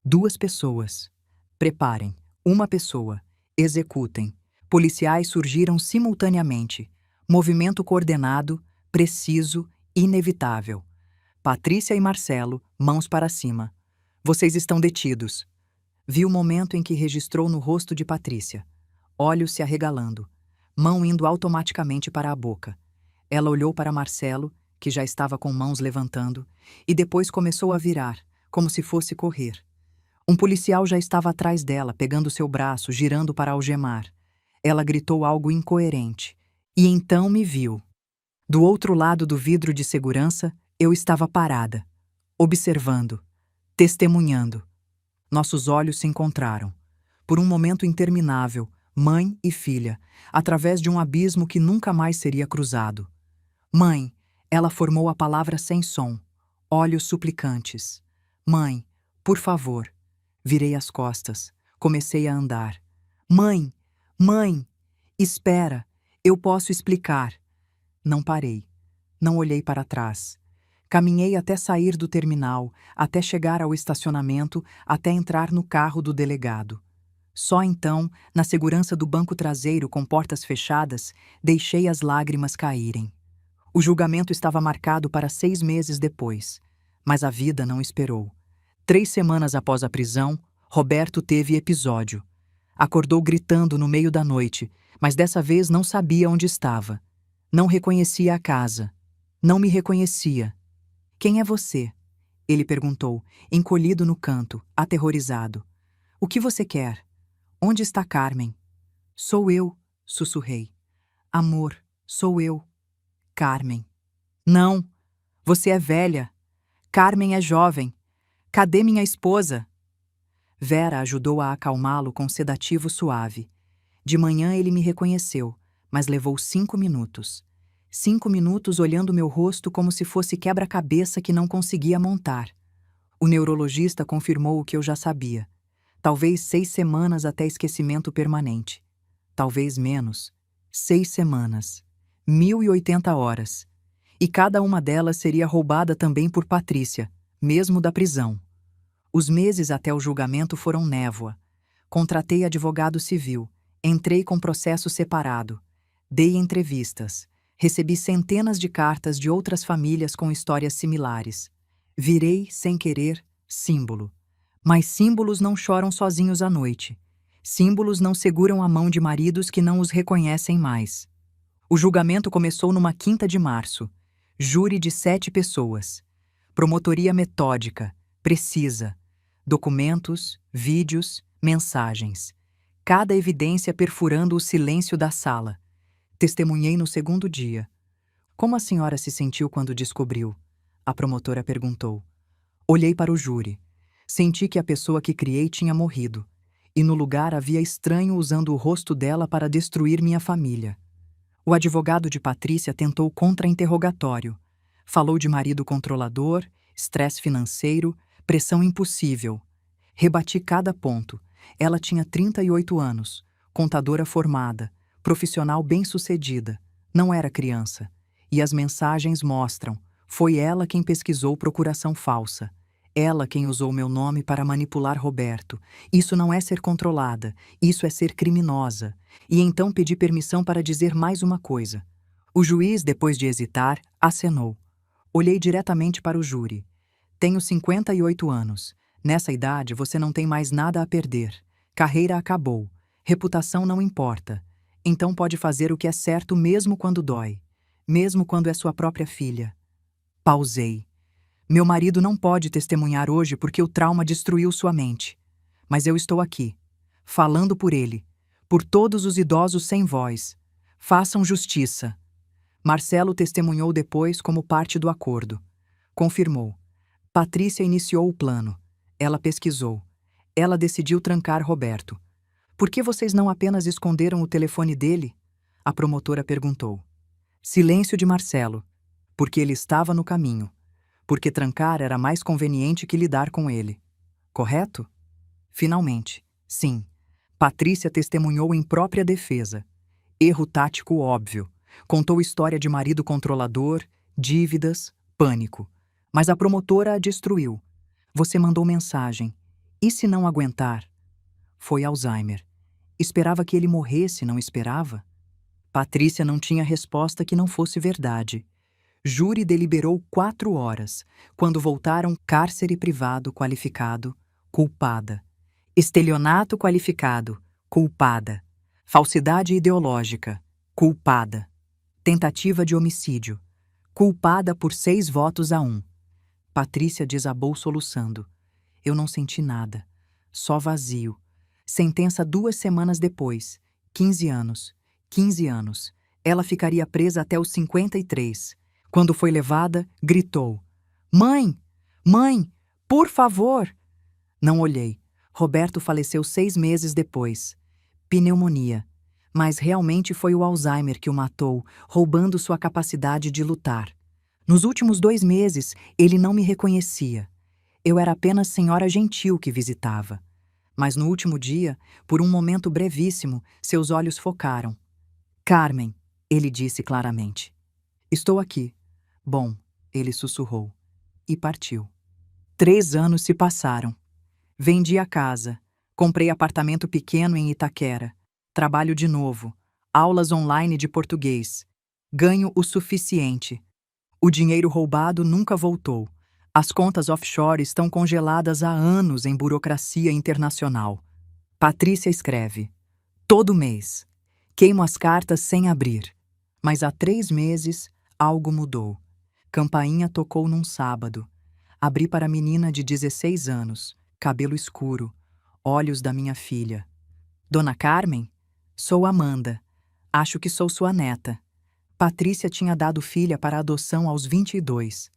2 pessoas. Preparem. 1 pessoa. Executem. Policiais surgiram simultaneamente. Movimento coordenado, preciso, inevitável. Patrícia e Marcelo, mãos para cima. Vocês estão detidos. Vi o momento em que registrou no rosto de Patrícia. Olhos se arregalando. Mão indo automaticamente para a boca. Ela olhou para Marcelo, que já estava com mãos levantando, e depois começou a virar, como se fosse correr. Um policial já estava atrás dela, pegando seu braço, girando para algemar. Ela gritou algo incoerente. E então me viu. Do outro lado do vidro de segurança, eu estava parada, observando, testemunhando. Nossos olhos se encontraram. Por um momento interminável, mãe e filha, através de um abismo que nunca mais seria cruzado. Mãe, ela formou a palavra sem som, olhos suplicantes. Mãe, por favor, Virei as costas. Comecei a andar. Mãe! Mãe! Espera! Eu posso explicar. Não parei. Não olhei para trás. Caminhei até sair do terminal, até chegar ao estacionamento, até entrar no carro do delegado. Só então, na segurança do banco traseiro com portas fechadas, deixei as lágrimas caírem. O julgamento estava marcado para 6 meses depois, mas a vida não esperou. 3 semanas após a prisão, Roberto teve episódio. Acordou gritando no meio da noite, mas dessa vez não sabia onde estava. Não reconhecia a casa. Não me reconhecia. Quem é você? Ele perguntou, encolhido no canto, aterrorizado. O que você quer? Onde está Carmen? Sou eu, sussurrei. Amor, sou eu. Carmen. Não, você é velha. Carmen é jovem. Cadê minha esposa? Vera ajudou a acalmá-lo com sedativo suave. De manhã ele me reconheceu, mas levou 5 minutos. 5 minutos olhando meu rosto como se fosse quebra-cabeça que não conseguia montar. O neurologista confirmou o que eu já sabia. Talvez 6 semanas até esquecimento permanente. Talvez menos. 6 semanas. 1080 horas. E cada uma delas seria roubada também por Patrícia, mesmo da prisão. Os meses até o julgamento foram névoa. Contratei advogado civil. Entrei com processo separado. Dei entrevistas. Recebi centenas de cartas de outras famílias com histórias similares. Virei, sem querer, símbolo. Mas símbolos não choram sozinhos à noite. Símbolos não seguram a mão de maridos que não os reconhecem mais. O julgamento começou numa quinta de março. Júri de 7 pessoas. Promotoria metódica, precisa. Documentos, vídeos, mensagens. Cada evidência perfurando o silêncio da sala. Testemunhei no segundo dia. Como a senhora se sentiu quando descobriu? A promotora perguntou. Olhei para o júri. Senti que a pessoa que criei tinha morrido. E no lugar havia estranho usando o rosto dela para destruir minha família. O advogado de Patrícia tentou contra-interrogatório. Falou de marido controlador, estresse financeiro, pressão impossível. Rebati cada ponto. Ela tinha 38 anos, contadora formada, profissional bem-sucedida. Não era criança. E as mensagens mostram. Foi ela quem pesquisou procuração falsa. Ela quem usou meu nome para manipular Roberto. Isso não é ser controlada, isso é ser criminosa. E então pedi permissão para dizer mais uma coisa. O juiz, depois de hesitar, acenou. Olhei diretamente para o júri. Tenho 58 anos. Nessa idade você não tem mais nada a perder. Carreira acabou. Reputação não importa. Então pode fazer o que é certo mesmo quando dói. Mesmo quando é sua própria filha. Pausei. Meu marido não pode testemunhar hoje porque o trauma destruiu sua mente. Mas eu estou aqui, falando por ele, por todos os idosos sem voz. Façam justiça. Marcelo testemunhou depois como parte do acordo. Confirmou. Patrícia iniciou o plano. Ela pesquisou. Ela decidiu trancar Roberto. Por que vocês não apenas esconderam o telefone dele? A promotora perguntou. Silêncio de Marcelo. Porque ele estava no caminho. Porque trancar era mais conveniente que lidar com ele. Correto? Finalmente, sim. Patrícia testemunhou em própria defesa. Erro tático óbvio. Contou história de marido controlador, dívidas, pânico. Mas a promotora a destruiu. Você mandou mensagem. E se não aguentar? Foi Alzheimer. Esperava que ele morresse, não esperava? Patrícia não tinha resposta que não fosse verdade. Júri deliberou 4 horas. Quando voltaram, cárcere privado qualificado, culpada. Estelionato qualificado, culpada. Falsidade ideológica, culpada. Tentativa de homicídio, culpada por 6 votos a 1. Patrícia desabou soluçando. Eu não senti nada. Só vazio. Sentença 2 semanas depois. 15 anos. 15 anos. Ela ficaria presa até os 53. Quando foi levada, gritou. Mãe! Mãe! Por favor! Não olhei. Roberto faleceu 6 meses depois. Pneumonia. Mas realmente foi o Alzheimer que o matou, roubando sua capacidade de lutar. Nos últimos 2 meses, ele não me reconhecia. Eu era apenas senhora gentil que visitava. Mas no último dia, por um momento brevíssimo, seus olhos focaram. Carmen, ele disse claramente. Estou aqui. Bom, ele sussurrou. E partiu. 3 anos se passaram. Vendi a casa. Comprei apartamento pequeno em Itaquera. Trabalho de novo. Aulas online de português. Ganho o suficiente. O dinheiro roubado nunca voltou. As contas offshore estão congeladas há anos em burocracia internacional. Patrícia escreve. Todo mês. Queimo as cartas sem abrir. Mas há 3 meses, algo mudou. Campainha tocou num sábado. Abri para a menina de 16 anos, cabelo escuro, olhos da minha filha. Dona Carmen? Sou Amanda. Acho que sou sua neta. Patrícia tinha dado filha para adoção aos 22.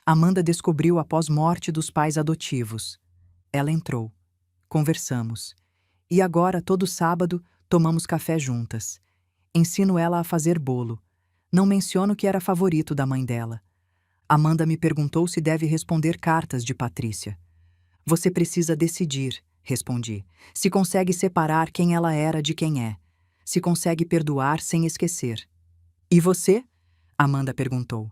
Amanda descobriu após morte dos pais adotivos. Ela entrou. Conversamos. E agora, todo sábado, tomamos café juntas. Ensino ela a fazer bolo. Não menciono que era favorito da mãe dela. Amanda me perguntou se deve responder cartas de Patrícia. Você precisa decidir, respondi. Se consegue separar quem ela era de quem é. Se consegue perdoar sem esquecer. E você? Amanda perguntou.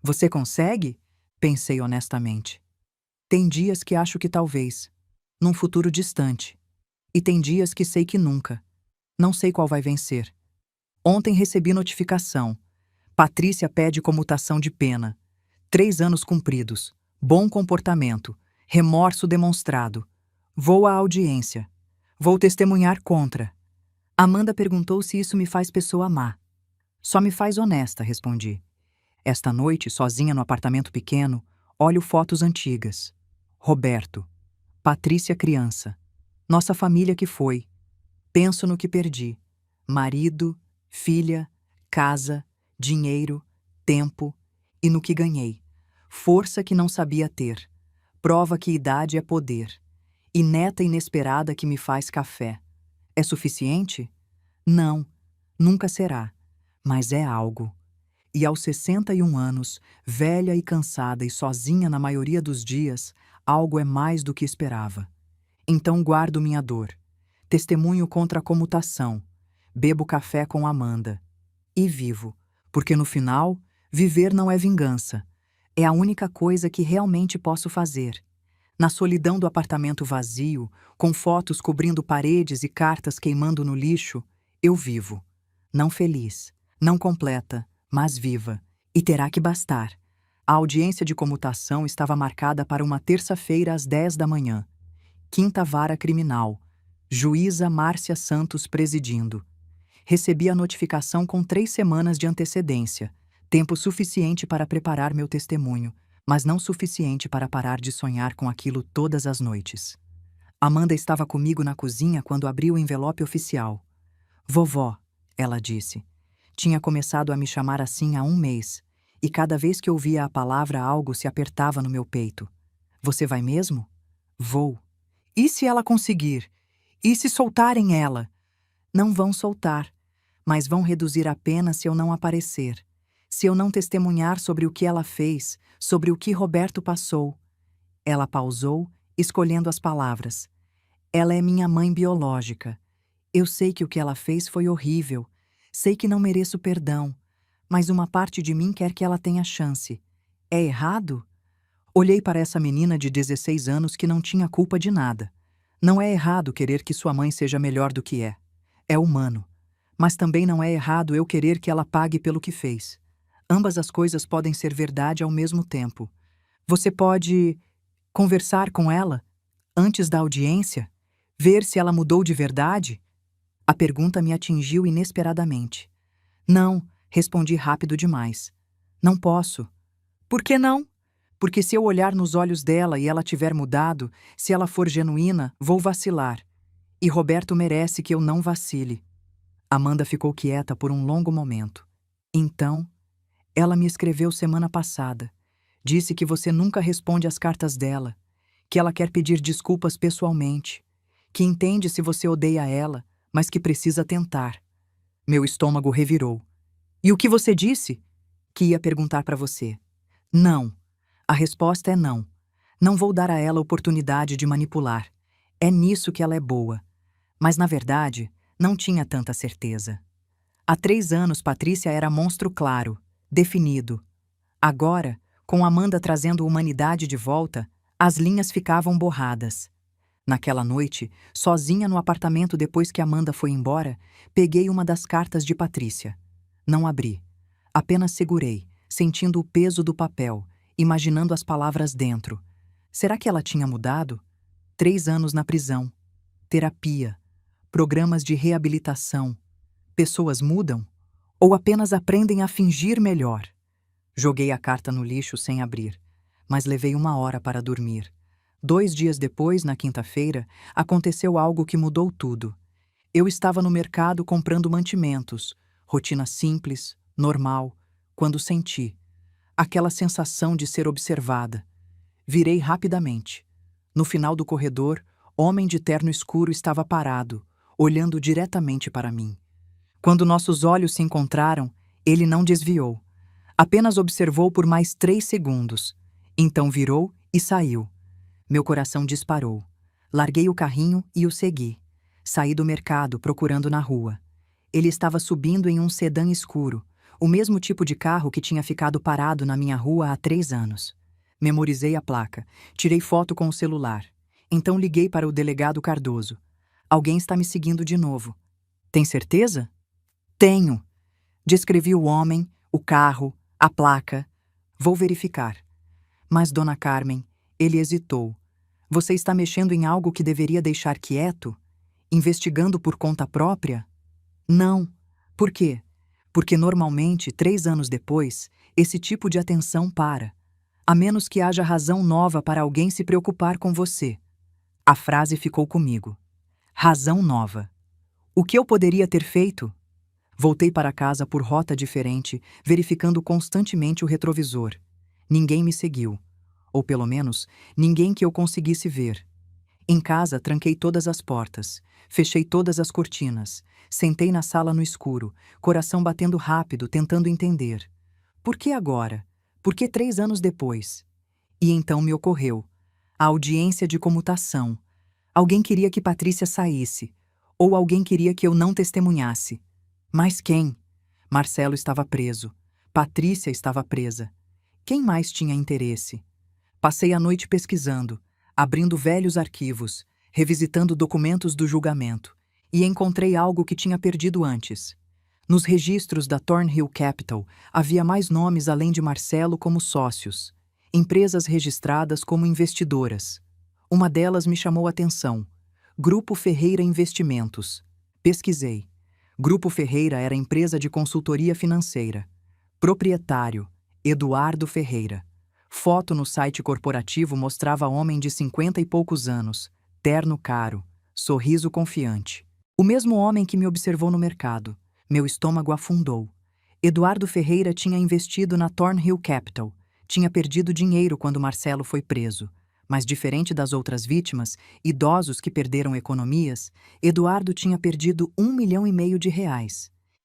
Você consegue? Pensei honestamente. Tem dias que acho que talvez. Num futuro distante. E tem dias que sei que nunca. Não sei qual vai vencer. Ontem recebi notificação. Patrícia pede comutação de pena. 3 anos cumpridos. Bom comportamento. Remorso demonstrado. Vou à audiência. Vou testemunhar contra. Amanda perguntou se isso me faz pessoa má. Só me faz honesta, respondi. Esta noite, sozinha no apartamento pequeno, olho fotos antigas. Roberto. Patrícia criança. Nossa família que foi. Penso no que perdi. Marido, filha, casa, dinheiro, tempo e no que ganhei. Força que não sabia ter. Prova que idade é poder. E neta inesperada que me faz café. É suficiente? Não, nunca será. Mas é algo. E aos 61 anos, velha e cansada e sozinha na maioria dos dias, algo é mais do que esperava. Então guardo minha dor. Testemunho contra a comutação. Bebo café com Amanda. E vivo, porque no final, viver não é vingança. É a única coisa que realmente posso fazer. Na solidão do apartamento vazio, com fotos cobrindo paredes e cartas queimando no lixo, eu vivo. Não feliz, não completa, mas viva. E terá que bastar. A audiência de comutação estava marcada para uma terça-feira às 10 da manhã. Quinta Vara Criminal. Juíza Márcia Santos presidindo. Recebi a notificação com 3 semanas de antecedência. Tempo suficiente para preparar meu testemunho, mas não suficiente para parar de sonhar com aquilo todas as noites. Amanda estava comigo na cozinha quando abri o envelope oficial. Vovó, ela disse. Tinha começado a me chamar assim há 1 mês, e cada vez que ouvia a palavra algo se apertava no meu peito. Você vai mesmo? Vou. E se ela conseguir? E se soltarem ela? Não vão soltar, mas vão reduzir a pena se eu não aparecer. Se eu não testemunhar sobre o que ela fez, sobre o que Roberto passou. Ela pausou, escolhendo as palavras. Ela é minha mãe biológica. Eu sei que o que ela fez foi horrível. Sei que não mereço perdão, mas uma parte de mim quer que ela tenha chance. É errado? Olhei para essa menina de 16 anos que não tinha culpa de nada. Não é errado querer que sua mãe seja melhor do que é. É humano. Mas também não é errado eu querer que ela pague pelo que fez. Ambas as coisas podem ser verdade ao mesmo tempo. Você pode conversar com ela antes da audiência? Ver se ela mudou de verdade? A pergunta me atingiu inesperadamente. Não, respondi rápido demais. Não posso. Por que não? Porque se eu olhar nos olhos dela e ela tiver mudado, se ela for genuína, vou vacilar. E Roberto merece que eu não vacile. Amanda ficou quieta por um longo momento. Então, ela me escreveu semana passada. Disse que você nunca responde às cartas dela, que ela quer pedir desculpas pessoalmente, que entende se você odeia ela, mas que precisa tentar. Meu estômago revirou. E o que você disse? Que ia perguntar para você. Não. A resposta é não. Não vou dar a ela oportunidade de manipular. É nisso que ela é boa. Mas, na verdade, não tinha tanta certeza. Há 3 anos, Patrícia era monstro claro, definido. Agora, com Amanda trazendo humanidade de volta, as linhas ficavam borradas. Naquela noite, sozinha no apartamento depois que Amanda foi embora, peguei uma das cartas de Patrícia. Não abri. Apenas segurei, sentindo o peso do papel, imaginando as palavras dentro. Será que ela tinha mudado? 3 anos na prisão. Terapia. Programas de reabilitação. Pessoas mudam? Ou apenas aprendem a fingir melhor? Joguei a carta no lixo sem abrir, mas levei 1 hora para dormir. 2 dias depois, na quinta-feira, aconteceu algo que mudou tudo. Eu estava no mercado comprando mantimentos, rotina simples, normal, quando senti aquela sensação de ser observada. Virei rapidamente. No final do corredor, homem de terno escuro estava parado, olhando diretamente para mim. Quando nossos olhos se encontraram, ele não desviou. Apenas observou por mais 3 segundos. Então virou e saiu. Meu coração disparou. Larguei o carrinho e o segui. Saí do mercado, procurando na rua. Ele estava subindo em um sedã escuro, o mesmo tipo de carro que tinha ficado parado na minha rua há 3 anos. Memorizei a placa, tirei foto com o celular. Então liguei para o delegado Cardoso. Alguém está me seguindo de novo. Tem certeza? Tenho. Descrevi o homem, o carro, a placa. Vou verificar. Mas, dona Carmen, ele hesitou. Você está mexendo em algo que deveria deixar quieto? Investigando por conta própria? Não. Por quê? Porque normalmente, 3 anos depois, esse tipo de atenção para. A menos que haja razão nova para alguém se preocupar com você. A frase ficou comigo. Razão nova. O que eu poderia ter feito? Voltei para casa por rota diferente, verificando constantemente o retrovisor. Ninguém me seguiu. Ou pelo menos, ninguém que eu conseguisse ver. Em casa, tranquei todas as portas, fechei todas as cortinas, sentei na sala no escuro, coração batendo rápido, tentando entender. Por que agora? Por que 3 anos depois? E então me ocorreu. A audiência de comutação. Alguém queria que Patrícia saísse, ou alguém queria que eu não testemunhasse. Mas quem? Marcelo estava preso. Patrícia estava presa. Quem mais tinha interesse? Passei a noite pesquisando, abrindo velhos arquivos, revisitando documentos do julgamento, e encontrei algo que tinha perdido antes. Nos registros da Thornhill Capital havia mais nomes além de Marcelo como sócios, empresas registradas como investidoras. Uma delas me chamou a atenção. Grupo Ferreira Investimentos. Pesquisei. Grupo Ferreira era empresa de consultoria financeira. Proprietário, Eduardo Ferreira. Foto no site corporativo mostrava homem de 50 e poucos anos, terno caro, sorriso confiante. O mesmo homem que me observou no mercado. Meu estômago afundou. Eduardo Ferreira tinha investido na Thornhill Capital. Tinha perdido dinheiro quando Marcelo foi preso. Mas diferente das outras vítimas, idosos que perderam economias, Eduardo tinha perdido R$ 1,5 milhão.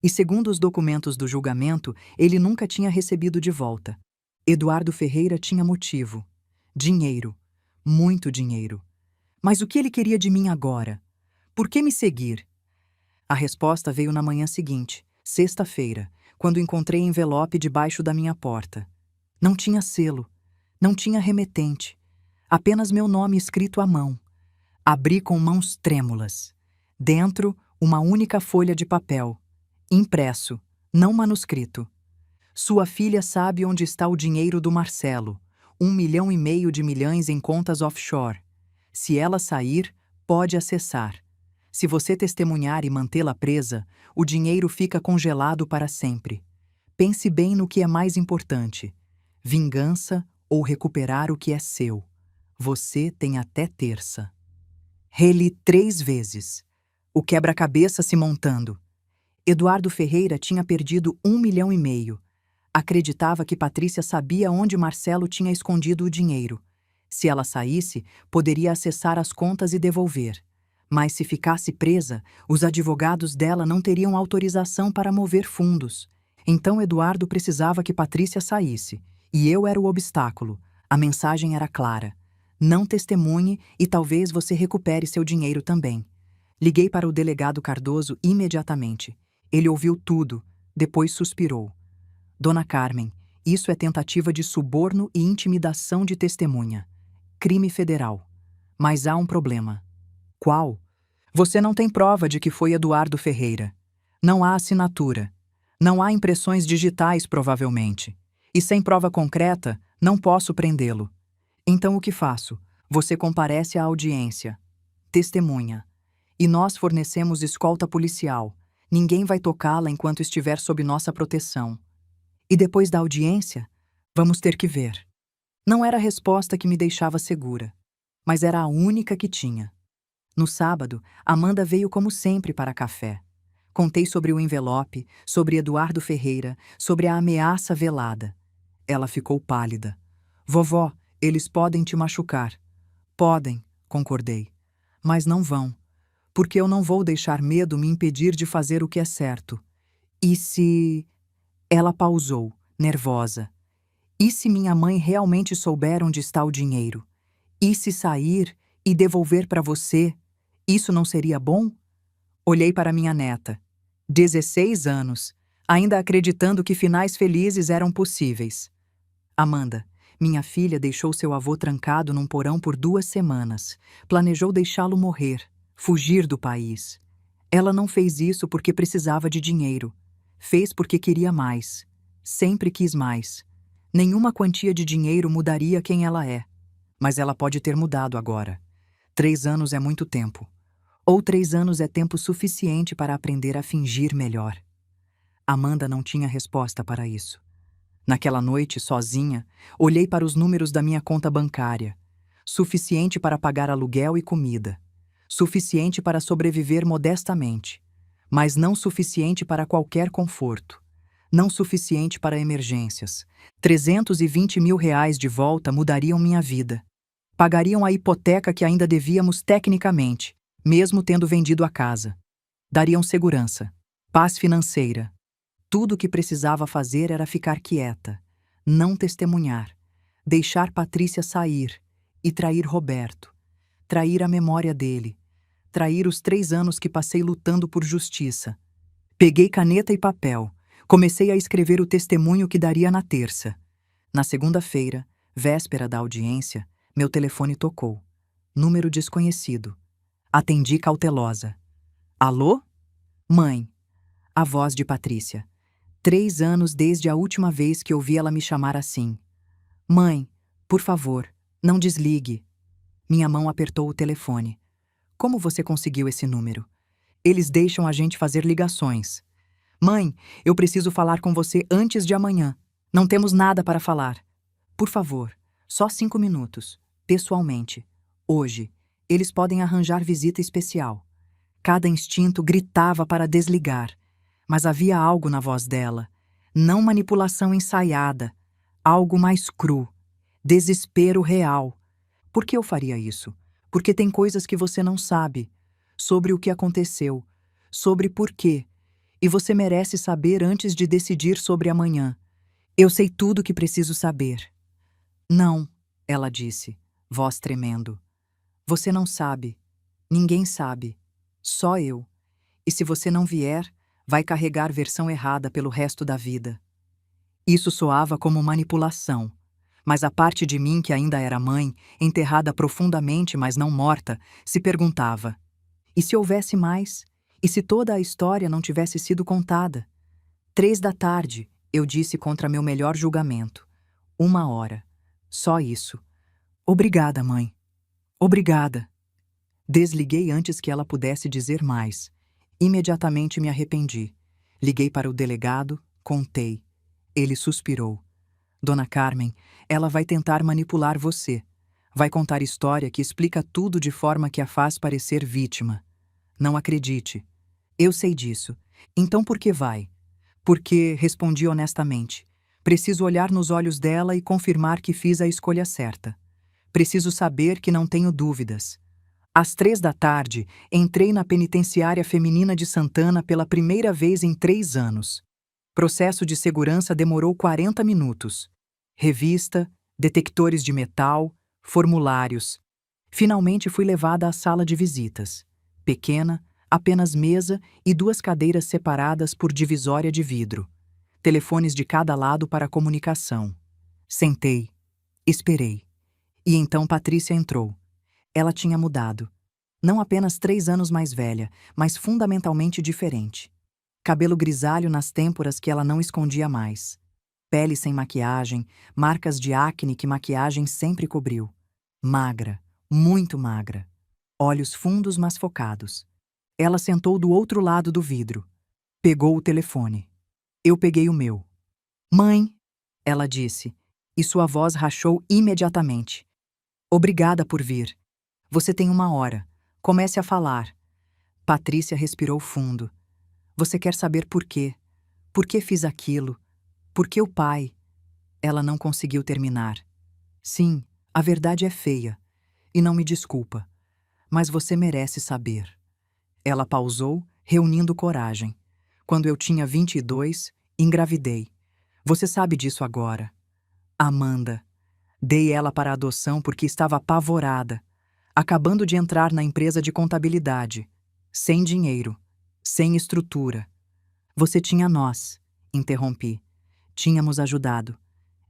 E segundo os documentos do julgamento, ele nunca tinha recebido de volta. Eduardo Ferreira tinha motivo. Dinheiro. Muito dinheiro. Mas o que ele queria de mim agora? Por que me seguir? A resposta veio na manhã seguinte, sexta-feira, quando encontrei envelope debaixo da minha porta. Não tinha selo. Não tinha remetente. Apenas meu nome escrito à mão. Abri com mãos trêmulas. Dentro, uma única folha de papel. Impresso, não manuscrito. Sua filha sabe onde está o dinheiro do Marcelo. R$ 1,5 milhão em contas offshore. Se ela sair, pode acessar. Se você testemunhar e mantê-la presa, o dinheiro fica congelado para sempre. Pense bem no que é mais importante: vingança ou recuperar o que é seu. Você tem até terça. Reli 3 vezes. O quebra-cabeça se montando. Eduardo Ferreira tinha perdido R$ 1,5 milhão. Acreditava que Patrícia sabia onde Marcelo tinha escondido o dinheiro. Se ela saísse, poderia acessar as contas e devolver. Mas se ficasse presa, os advogados dela não teriam autorização para mover fundos. Então Eduardo precisava que Patrícia saísse. E eu era o obstáculo. A mensagem era clara. Não testemunhe e talvez você recupere seu dinheiro também. Liguei para o delegado Cardoso imediatamente. Ele ouviu tudo, depois suspirou. Dona Carmen, isso é tentativa de suborno e intimidação de testemunha. Crime federal. Mas há um problema. Qual? Você não tem prova de que foi Eduardo Ferreira. Não há assinatura. Não há impressões digitais, provavelmente. E sem prova concreta, não posso prendê-lo. Então o que faço? Você comparece à audiência. Testemunha. E nós fornecemos escolta policial. Ninguém vai tocá-la enquanto estiver sob nossa proteção. E depois da audiência, vamos ter que ver. Não era a resposta que me deixava segura, mas era a única que tinha. No sábado, Amanda veio como sempre para café. Contei sobre o envelope, sobre Eduardo Ferreira, sobre a ameaça velada. Ela ficou pálida. Vovó, eles podem te machucar. Podem, concordei. Mas não vão. Porque eu não vou deixar medo me impedir de fazer o que é certo. E se... Ela pausou, nervosa. E se minha mãe realmente souber onde está o dinheiro? E se sair e devolver para você, isso não seria bom? Olhei para minha neta. 16 anos, ainda acreditando que finais felizes eram possíveis. Amanda, minha filha deixou seu avô trancado num porão por 2 semanas. Planejou deixá-lo morrer, fugir do país. Ela não fez isso porque precisava de dinheiro. Fez porque queria mais. Sempre quis mais. Nenhuma quantia de dinheiro mudaria quem ela é. Mas ela pode ter mudado agora. 3 anos é muito tempo. Ou 3 anos é tempo suficiente para aprender a fingir melhor. Amanda não tinha resposta para isso. Naquela noite, sozinha, olhei para os números da minha conta bancária. Suficiente para pagar aluguel e comida. Suficiente para sobreviver modestamente. Mas não suficiente para qualquer conforto. Não suficiente para emergências. 320 mil reais de volta mudariam minha vida. Pagariam a hipoteca que ainda devíamos tecnicamente, mesmo tendo vendido a casa. Dariam segurança, paz financeira. Tudo o que precisava fazer era ficar quieta, não testemunhar, deixar Patrícia sair e trair Roberto, trair a memória dele, trair os 3 anos que passei lutando por justiça. Peguei caneta e papel, comecei a escrever o testemunho que daria na terça. Na segunda-feira, véspera da audiência, meu telefone tocou. Número desconhecido. Atendi cautelosa. Alô? Mãe. A voz de Patrícia. 3 anos desde a última vez que ouvi ela me chamar assim. Mãe, por favor, não desligue. Minha mão apertou o telefone. Como você conseguiu esse número? Eles deixam a gente fazer ligações. Mãe, eu preciso falar com você antes de amanhã. Não temos nada para falar. Por favor, só 5 minutos. Pessoalmente. Hoje. Eles podem arranjar visita especial. Cada instinto gritava para desligar. Mas havia algo na voz dela. Não manipulação ensaiada. Algo mais cru. Desespero real. Por que eu faria isso? Porque tem coisas que você não sabe. Sobre o que aconteceu. Sobre por quê. E você merece saber antes de decidir sobre amanhã. Eu sei tudo o que preciso saber. Não, ela disse, voz tremendo. Você não sabe. Ninguém sabe. Só eu. E se você não vier, vai carregar versão errada pelo resto da vida. Isso soava como manipulação. Mas a parte de mim que ainda era mãe, enterrada profundamente, mas não morta, se perguntava: e se houvesse mais? E se toda a história não tivesse sido contada? 3 da tarde, eu disse contra meu melhor julgamento. 1 hora. Só isso. Obrigada, mãe. Obrigada. Desliguei antes que ela pudesse dizer mais. Imediatamente me arrependi. Liguei para o delegado, contei. Ele suspirou. Dona Carmen, ela vai tentar manipular você. Vai contar história que explica tudo de forma que a faz parecer vítima. Não acredite. Eu sei disso. Então por que vai? Porque, respondi honestamente, preciso olhar nos olhos dela e confirmar que fiz a escolha certa. Preciso saber que não tenho dúvidas. Às 3 da tarde, entrei na penitenciária feminina de Santana pela primeira vez em 3 anos. Processo de segurança demorou 40 minutos. Revista, detectores de metal, formulários. Finalmente fui levada à sala de visitas. Pequena, apenas mesa e duas cadeiras separadas por divisória de vidro. Telefones de cada lado para comunicação. Sentei. Esperei. E então Patrícia entrou. Ela tinha mudado. Não apenas 3 anos mais velha, mas fundamentalmente diferente. Cabelo grisalho nas têmporas que ela não escondia mais. Pele sem maquiagem, marcas de acne que maquiagem sempre cobriu. Magra, muito magra. Olhos fundos mas focados. Ela sentou do outro lado do vidro. Pegou o telefone. Eu peguei o meu. Mãe, ela disse, e sua voz rachou imediatamente. Obrigada por vir. Você tem 1 hora. Comece a falar. Patrícia respirou fundo. Você quer saber por quê? Por que fiz aquilo? Por que o pai? Ela não conseguiu terminar. Sim, a verdade é feia. E não me desculpa. Mas você merece saber. Ela pausou, reunindo coragem. Quando eu tinha 22, engravidei. Você sabe disso agora. Amanda. Dei ela para adoção porque estava apavorada. Acabando de entrar na empresa de contabilidade. Sem dinheiro. Sem estrutura. Você tinha nós, interrompi. Tínhamos ajudado.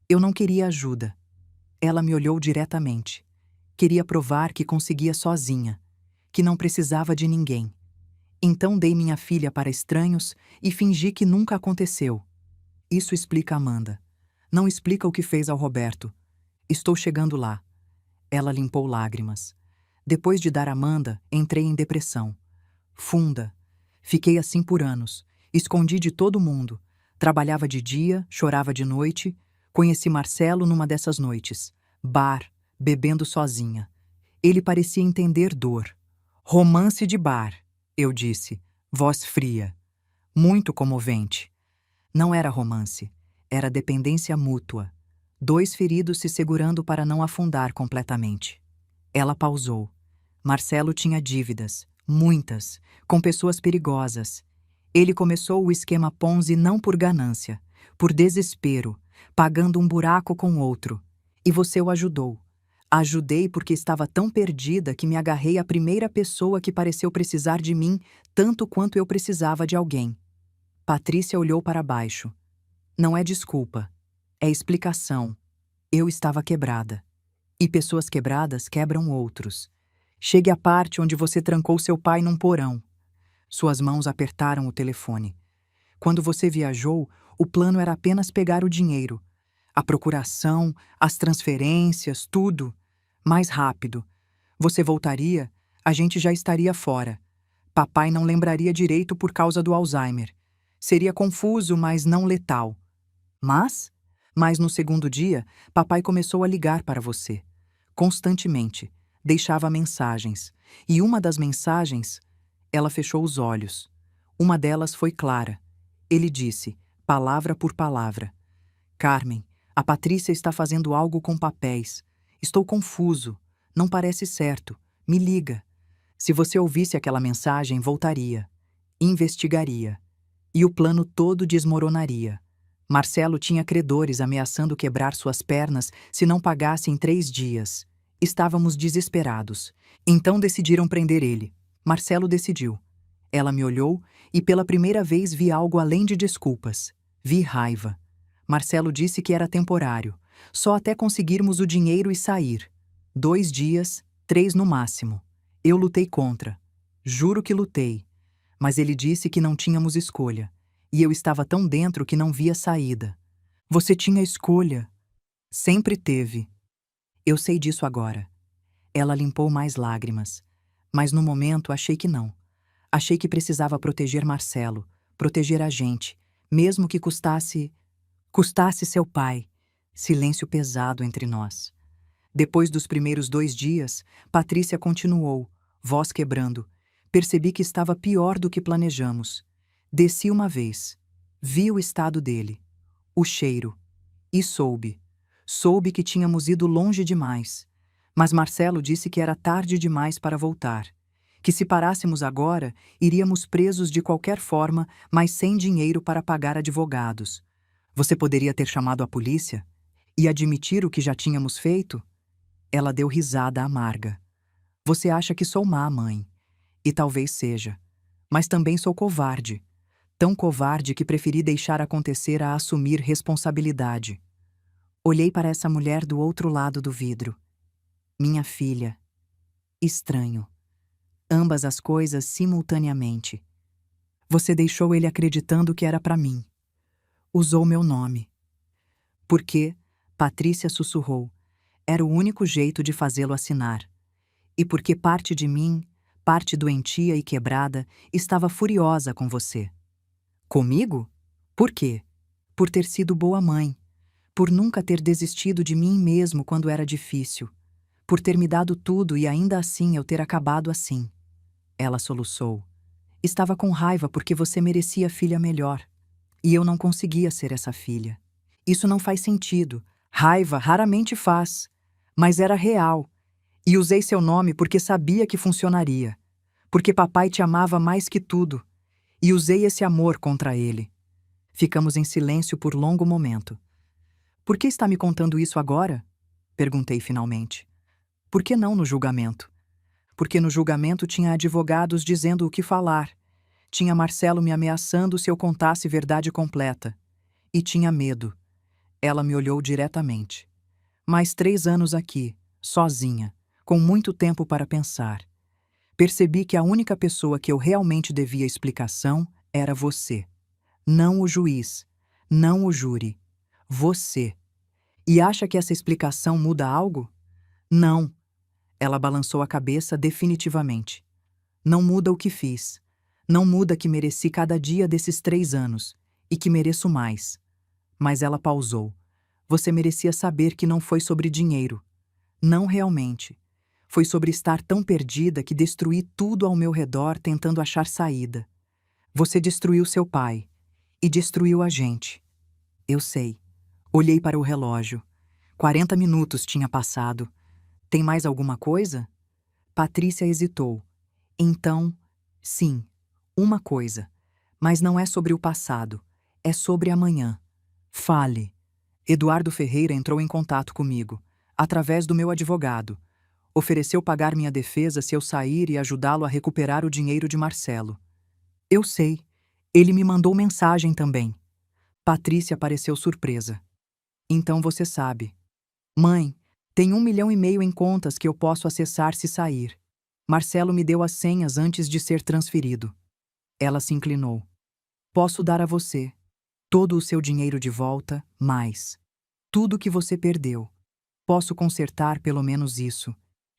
Eu não queria ajuda. Ela me olhou diretamente. Queria provar que conseguia sozinha, que não precisava de ninguém. Então dei minha filha para estranhos e fingi que nunca aconteceu. Isso explica Amanda. Não explica o que fez ao Roberto. Estou chegando lá. Ela limpou lágrimas. Depois de dar Amanda, entrei em depressão. Funda. Fiquei assim por anos. Escondi de todo mundo. Trabalhava de dia, chorava de noite. Conheci Marcelo numa dessas noites. Bar, bebendo sozinha. Ele parecia entender dor. Romance de bar, eu disse, voz fria. Muito comovente. Não era romance. Era dependência mútua. 2 feridos se segurando para não afundar completamente. Ela pausou. Marcelo tinha dívidas, muitas, com pessoas perigosas. Ele começou o esquema Ponzi não por ganância, por desespero, pagando um buraco com outro. E você o ajudou. Ajudei porque estava tão perdida que me agarrei à primeira pessoa que pareceu precisar de mim tanto quanto eu precisava de alguém. Patrícia olhou para baixo. Não é desculpa. É explicação. Eu estava quebrada. E pessoas quebradas quebram outros. Chegue à parte onde você trancou seu pai num porão. Suas mãos apertaram o telefone. Quando você viajou, o plano era apenas pegar o dinheiro. A procuração, as transferências, tudo. Mais rápido. Você voltaria, a gente já estaria fora. Papai não lembraria direito por causa do Alzheimer. Seria confuso, mas não letal. Mas no segundo dia, papai começou a ligar para você. Constantemente. Deixava mensagens. E uma das mensagens, ela fechou os olhos. Uma delas foi clara. Ele disse, palavra por palavra. Carmen, a Patrícia está fazendo algo com papéis. Estou confuso. Não parece certo. Me liga. Se você ouvisse aquela mensagem, voltaria. Investigaria. E o plano todo desmoronaria. Marcelo tinha credores ameaçando quebrar suas pernas se não pagasse em 3 dias. Estávamos desesperados. Então decidiram prender ele. Marcelo decidiu. Ela me olhou e pela primeira vez vi algo além de desculpas. Vi raiva. Marcelo disse que era temporário. Só até conseguirmos o dinheiro e sair. 2 dias, 3 no máximo. Eu lutei contra. Juro que lutei. Mas ele disse que não tínhamos escolha. E eu estava tão dentro que não via saída. Você tinha escolha. Sempre teve. Eu sei disso agora. Ela limpou mais lágrimas. Mas no momento achei que não. Achei que precisava proteger Marcelo, proteger a gente, mesmo que custasse seu pai. Silêncio pesado entre nós. Depois dos primeiros 2 dias, Patrícia continuou, voz quebrando. Percebi que estava pior do que planejamos. Desci uma vez. Vi o estado dele. O cheiro. E soube. Soube que tínhamos ido longe demais. Mas Marcelo disse que era tarde demais para voltar. Que se parássemos agora, iríamos presos de qualquer forma, mas sem dinheiro para pagar advogados. Você poderia ter chamado a polícia? E admitir o que já tínhamos feito? Ela deu risada amarga. Você acha que sou má, mãe. E talvez seja. Mas também sou covarde. Tão covarde que preferi deixar acontecer a assumir responsabilidade. Olhei para essa mulher do outro lado do vidro. Minha filha. Estranho. Ambas as coisas simultaneamente. Você deixou ele acreditando que era para mim. Usou meu nome. Porque, Patrícia sussurrou, era o único jeito de fazê-lo assinar. E porque parte de mim, parte doentia e quebrada, estava furiosa com você. Comigo? Por quê? Por ter sido boa mãe. Por nunca ter desistido de mim mesmo quando era difícil. Por ter me dado tudo e ainda assim eu ter acabado assim. Ela soluçou. Estava com raiva porque você merecia filha melhor. E eu não conseguia ser essa filha. Isso não faz sentido. Raiva raramente faz. Mas era real. E usei seu nome porque sabia que funcionaria. Porque papai te amava mais que tudo. E usei esse amor contra ele. Ficamos em silêncio por longo momento. Por que está me contando isso agora? Perguntei finalmente. Por que não no julgamento? Porque no julgamento tinha advogados dizendo o que falar. Tinha Marcelo me ameaçando se eu contasse verdade completa. E tinha medo. Ela me olhou diretamente. Mais 3 anos aqui, sozinha, com muito tempo para pensar. Percebi que a única pessoa que eu realmente devia explicação era você. Não o juiz, não o júri. Você. E acha que essa explicação muda algo? Não. Ela balançou a cabeça definitivamente. Não muda o que fiz. Não muda que mereci cada dia desses 3 anos. E que mereço mais. Mas ela pausou. Você merecia saber que não foi sobre dinheiro. Não realmente. Foi sobre estar tão perdida que destruí tudo ao meu redor tentando achar saída. Você destruiu seu pai. E destruiu a gente. Eu sei. Olhei para o relógio. 40 minutos tinha passado. Tem mais alguma coisa? Patrícia hesitou. Então, sim, uma coisa. Mas não é sobre o passado. É sobre amanhã. Fale. Eduardo Ferreira entrou em contato comigo, através do meu advogado. Ofereceu pagar minha defesa se eu sair e ajudá-lo a recuperar o dinheiro de Marcelo. Eu sei. Ele me mandou mensagem também. Patrícia pareceu surpresa. Então você sabe. Mãe, tem 1,5 milhão em contas que eu posso acessar se sair. Marcelo me deu as senhas antes de ser transferido. Ela se inclinou. Posso dar a você todo o seu dinheiro de volta, mais tudo que você perdeu. Posso consertar pelo menos isso.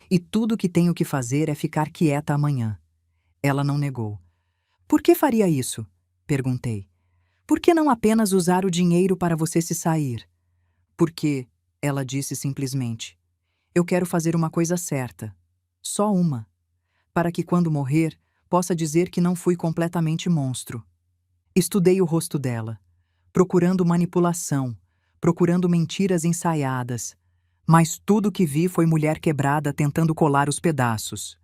E tudo que tenho que fazer é ficar quieta amanhã. Ela não negou. Por que faria isso? Perguntei. Por que não apenas usar o dinheiro para você se sair? Porque, ela disse simplesmente, eu quero fazer uma coisa certa. Só uma. Para que quando morrer, possa dizer que não fui completamente monstro. Estudei o rosto dela, procurando manipulação, procurando mentiras ensaiadas. Mas tudo que vi foi mulher quebrada tentando colar os pedaços.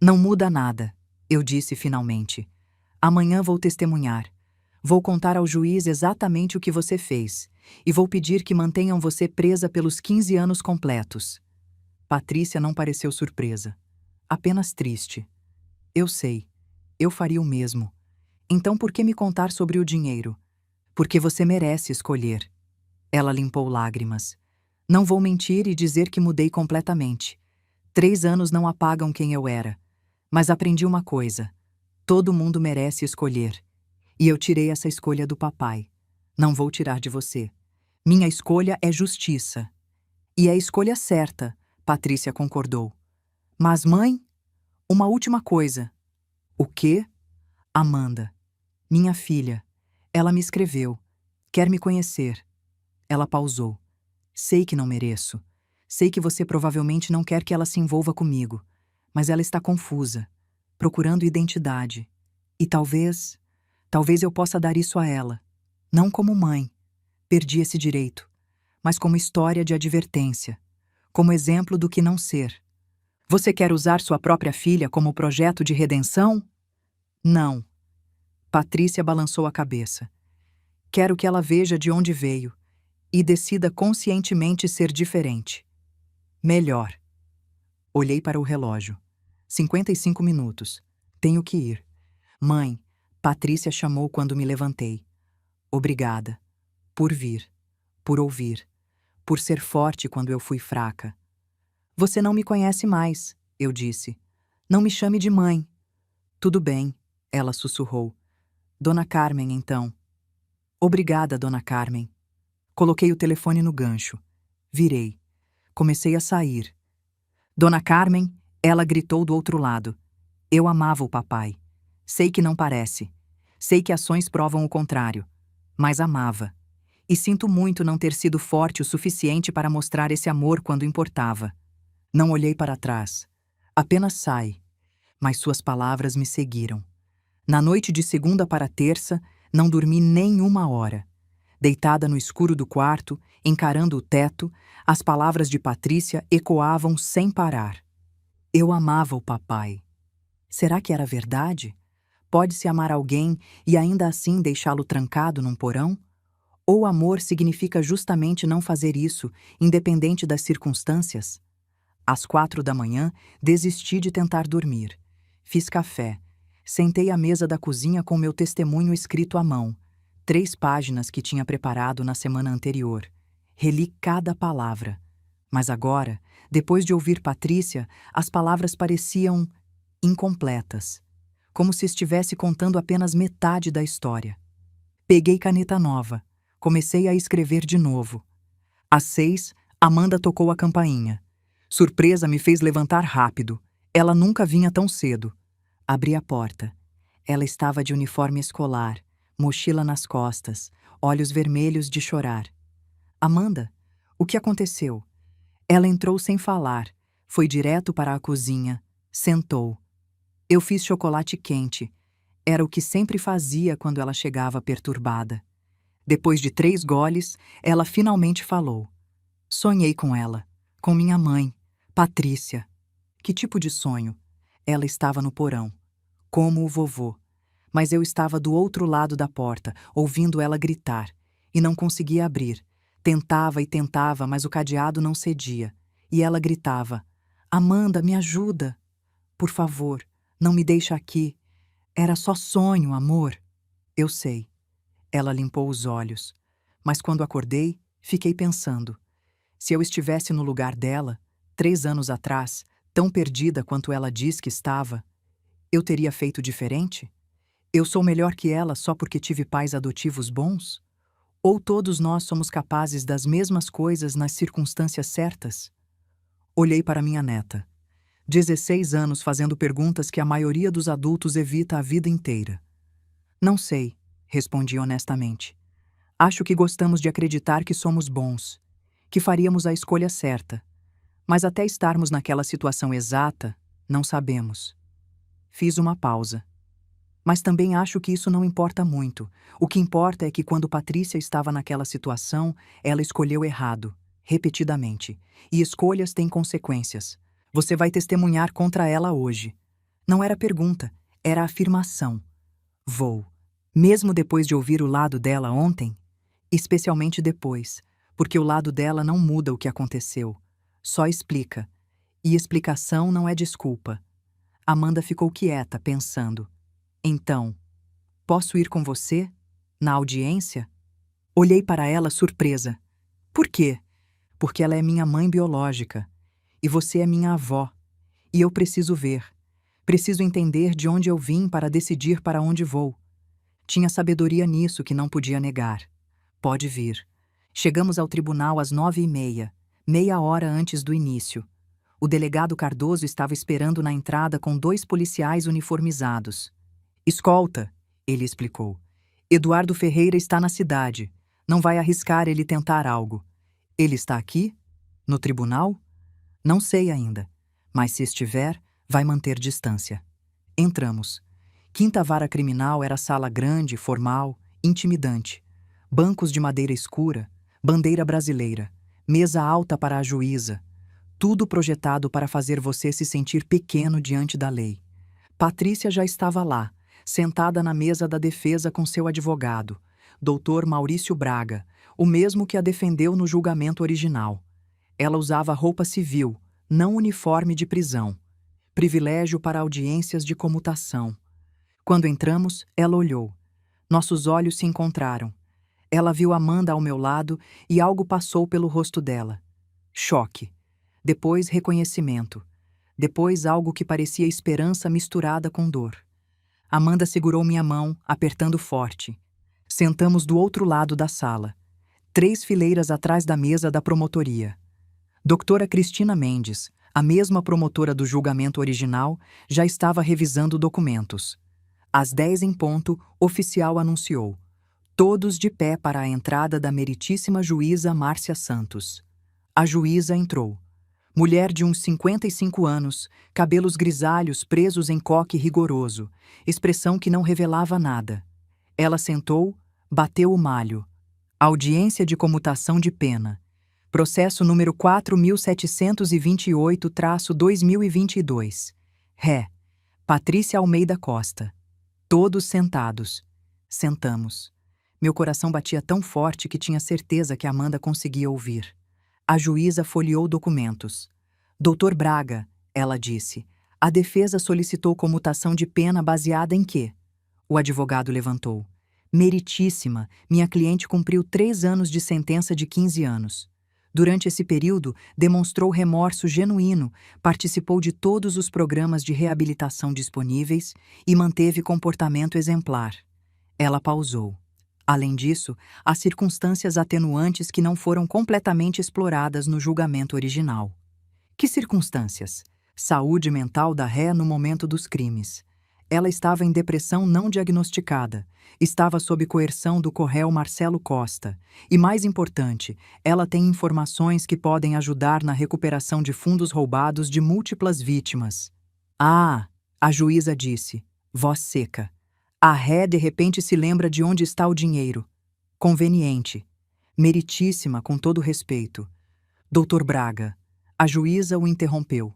Não muda nada, eu disse finalmente. Amanhã vou testemunhar. Vou contar ao juiz exatamente o que você fez, e vou pedir que mantenham você presa pelos 15 anos completos. Patrícia não pareceu surpresa. Apenas triste. Eu sei. Eu faria o mesmo. Então por que me contar sobre o dinheiro? Porque você merece escolher. Ela limpou lágrimas. Não vou mentir e dizer que mudei completamente. 3 anos não apagam quem eu era. Mas aprendi uma coisa. Todo mundo merece escolher. E eu tirei essa escolha do papai. Não vou tirar de você. Minha escolha é justiça. E é a escolha certa, Patrícia concordou. Mas, mãe, uma última coisa. O quê? Amanda. Minha filha. Ela me escreveu. Quer me conhecer. Ela pausou. Sei que não mereço. Sei que você provavelmente não quer que ela se envolva comigo. Mas ela está confusa, procurando identidade. E talvez eu possa dar isso a ela. Não como mãe. Perdi esse direito. Mas como história de advertência. Como exemplo do que não ser. Você quer usar sua própria filha como projeto de redenção? Não. Patrícia balançou a cabeça. Quero que ela veja de onde veio e decida conscientemente ser diferente. Melhor. Olhei para o relógio. 55 minutos. Tenho que ir. Mãe, Patrícia chamou quando me levantei. Obrigada. Por vir. Por ouvir. Por ser forte quando eu fui fraca. Você não me conhece mais, eu disse. Não me chame de mãe. Tudo bem, ela sussurrou. Dona Carmen, então. Obrigada, Dona Carmen. Coloquei o telefone no gancho. Virei. Comecei a sair. Dona Carmen, ela gritou do outro lado. Eu amava o papai. Sei que não parece. Sei que ações provam o contrário. Mas amava. E sinto muito não ter sido forte o suficiente para mostrar esse amor quando importava. Não olhei para trás. Apenas sai. Mas suas palavras me seguiram. Na noite de segunda para terça, não dormi nem uma hora. Deitada no escuro do quarto, encarando o teto, as palavras de Patrícia ecoavam sem parar. Eu amava o papai. Será que era verdade? Pode-se amar alguém e ainda assim deixá-lo trancado num porão? Ou amor significa justamente não fazer isso, independente das circunstâncias? Às 4 da manhã, desisti de tentar dormir. Fiz café. Sentei à mesa da cozinha com meu testemunho escrito à mão. 3 páginas que tinha preparado na semana anterior. Reli cada palavra. Mas agora, depois de ouvir Patrícia, as palavras pareciam incompletas. Como se estivesse contando apenas metade da história. Peguei caneta nova. Comecei a escrever de novo. Às 6, Amanda tocou a campainha. Surpresa me fez levantar rápido. Ela nunca vinha tão cedo. Abri a porta. Ela estava de uniforme escolar, mochila nas costas, olhos vermelhos de chorar. Amanda, o que aconteceu? Ela entrou sem falar, foi direto para a cozinha, sentou. Eu fiz chocolate quente. Era o que sempre fazia quando ela chegava perturbada. Depois de 3 goles, ela finalmente falou. Sonhei com ela, com minha mãe, Patrícia. Que tipo de sonho? Ela estava no porão, como o vovô. Mas eu estava do outro lado da porta, ouvindo ela gritar, e não conseguia abrir. Tentava e tentava, mas o cadeado não cedia. E ela gritava, Amanda, me ajuda. Por favor, não me deixa aqui. Era só sonho, amor. Eu sei. Ela limpou os olhos. Mas quando acordei, fiquei pensando. Se eu estivesse no lugar dela, 3 anos atrás, tão perdida quanto ela diz que estava, eu teria feito diferente? Eu sou melhor que ela só porque tive pais adotivos bons? Ou todos nós somos capazes das mesmas coisas nas circunstâncias certas? Olhei para minha neta. 16 anos fazendo perguntas que a maioria dos adultos evita a vida inteira. Não sei, respondi honestamente. Acho que gostamos de acreditar que somos bons, que faríamos a escolha certa. Mas até estarmos naquela situação exata, não sabemos. Fiz uma pausa. Mas também acho que isso não importa muito. O que importa é que quando Patrícia estava naquela situação, ela escolheu errado, repetidamente. E escolhas têm consequências. Você vai testemunhar contra ela hoje. Não era pergunta, era afirmação. Vou. Mesmo depois de ouvir o lado dela ontem? Especialmente depois, porque o lado dela não muda o que aconteceu. Só explica. E explicação não é desculpa. Amanda ficou quieta, pensando. Então, posso ir com você? Na audiência? Olhei para ela surpresa. Por quê? Porque ela é minha mãe biológica. E você é minha avó. E eu preciso ver. Preciso entender de onde eu vim para decidir para onde vou. Tinha sabedoria nisso que não podia negar. Pode vir. Chegamos ao tribunal às 9h30, meia hora antes do início. O delegado Cardoso estava esperando na entrada com 2 policiais uniformizados. Escolta, ele explicou. Eduardo Ferreira está na cidade. Não vai arriscar ele tentar algo. Ele está aqui? No tribunal? Não sei ainda. Mas se estiver, vai manter distância. Entramos. Quinta Vara Criminal era sala grande, formal, intimidante. Bancos de madeira escura, bandeira brasileira, mesa alta para a juíza. Tudo projetado para fazer você se sentir pequeno diante da lei. Patrícia já estava lá, sentada na mesa da defesa com seu advogado, Dr. Maurício Braga, o mesmo que a defendeu no julgamento original. Ela usava roupa civil, não uniforme de prisão. Privilégio para audiências de comutação. Quando entramos, ela olhou. Nossos olhos se encontraram. Ela viu Amanda ao meu lado e algo passou pelo rosto dela. Choque. Depois reconhecimento. Depois algo que parecia esperança misturada com dor. Amanda segurou minha mão, apertando forte. Sentamos do outro lado da sala, 3 fileiras atrás da mesa da promotoria. Doutora Cristina Mendes, a mesma promotora do julgamento original, já estava revisando documentos. Às 10 em ponto, oficial anunciou: todos de pé para a entrada da meritíssima juíza Márcia Santos. A juíza entrou. Mulher de uns 55 anos, cabelos grisalhos presos em coque rigoroso, expressão que não revelava nada. Ela sentou, bateu o malho. Audiência de comutação de pena. Processo número 4728-2022. Ré. Patrícia Almeida Costa. Todos sentados. Sentamos. Meu coração batia tão forte que tinha certeza que Amanda conseguia ouvir. A juíza folheou documentos. Doutor Braga, ela disse, a defesa solicitou comutação de pena baseada em quê? O advogado levantou. Meritíssima, minha cliente cumpriu 3 anos de sentença de 15 anos. Durante esse período, demonstrou remorso genuíno, participou de todos os programas de reabilitação disponíveis e manteve comportamento exemplar. Ela pausou. Além disso, há circunstâncias atenuantes que não foram completamente exploradas no julgamento original. Que circunstâncias? Saúde mental da ré no momento dos crimes. Ela estava em depressão não diagnosticada, estava sob coerção do corréu Marcelo Costa. E mais importante, ela tem informações que podem ajudar na recuperação de fundos roubados de múltiplas vítimas. Ah, a juíza disse, voz seca. A ré de repente se lembra de onde está o dinheiro. Conveniente. Meritíssima, com todo respeito. Doutor Braga. A juíza o interrompeu.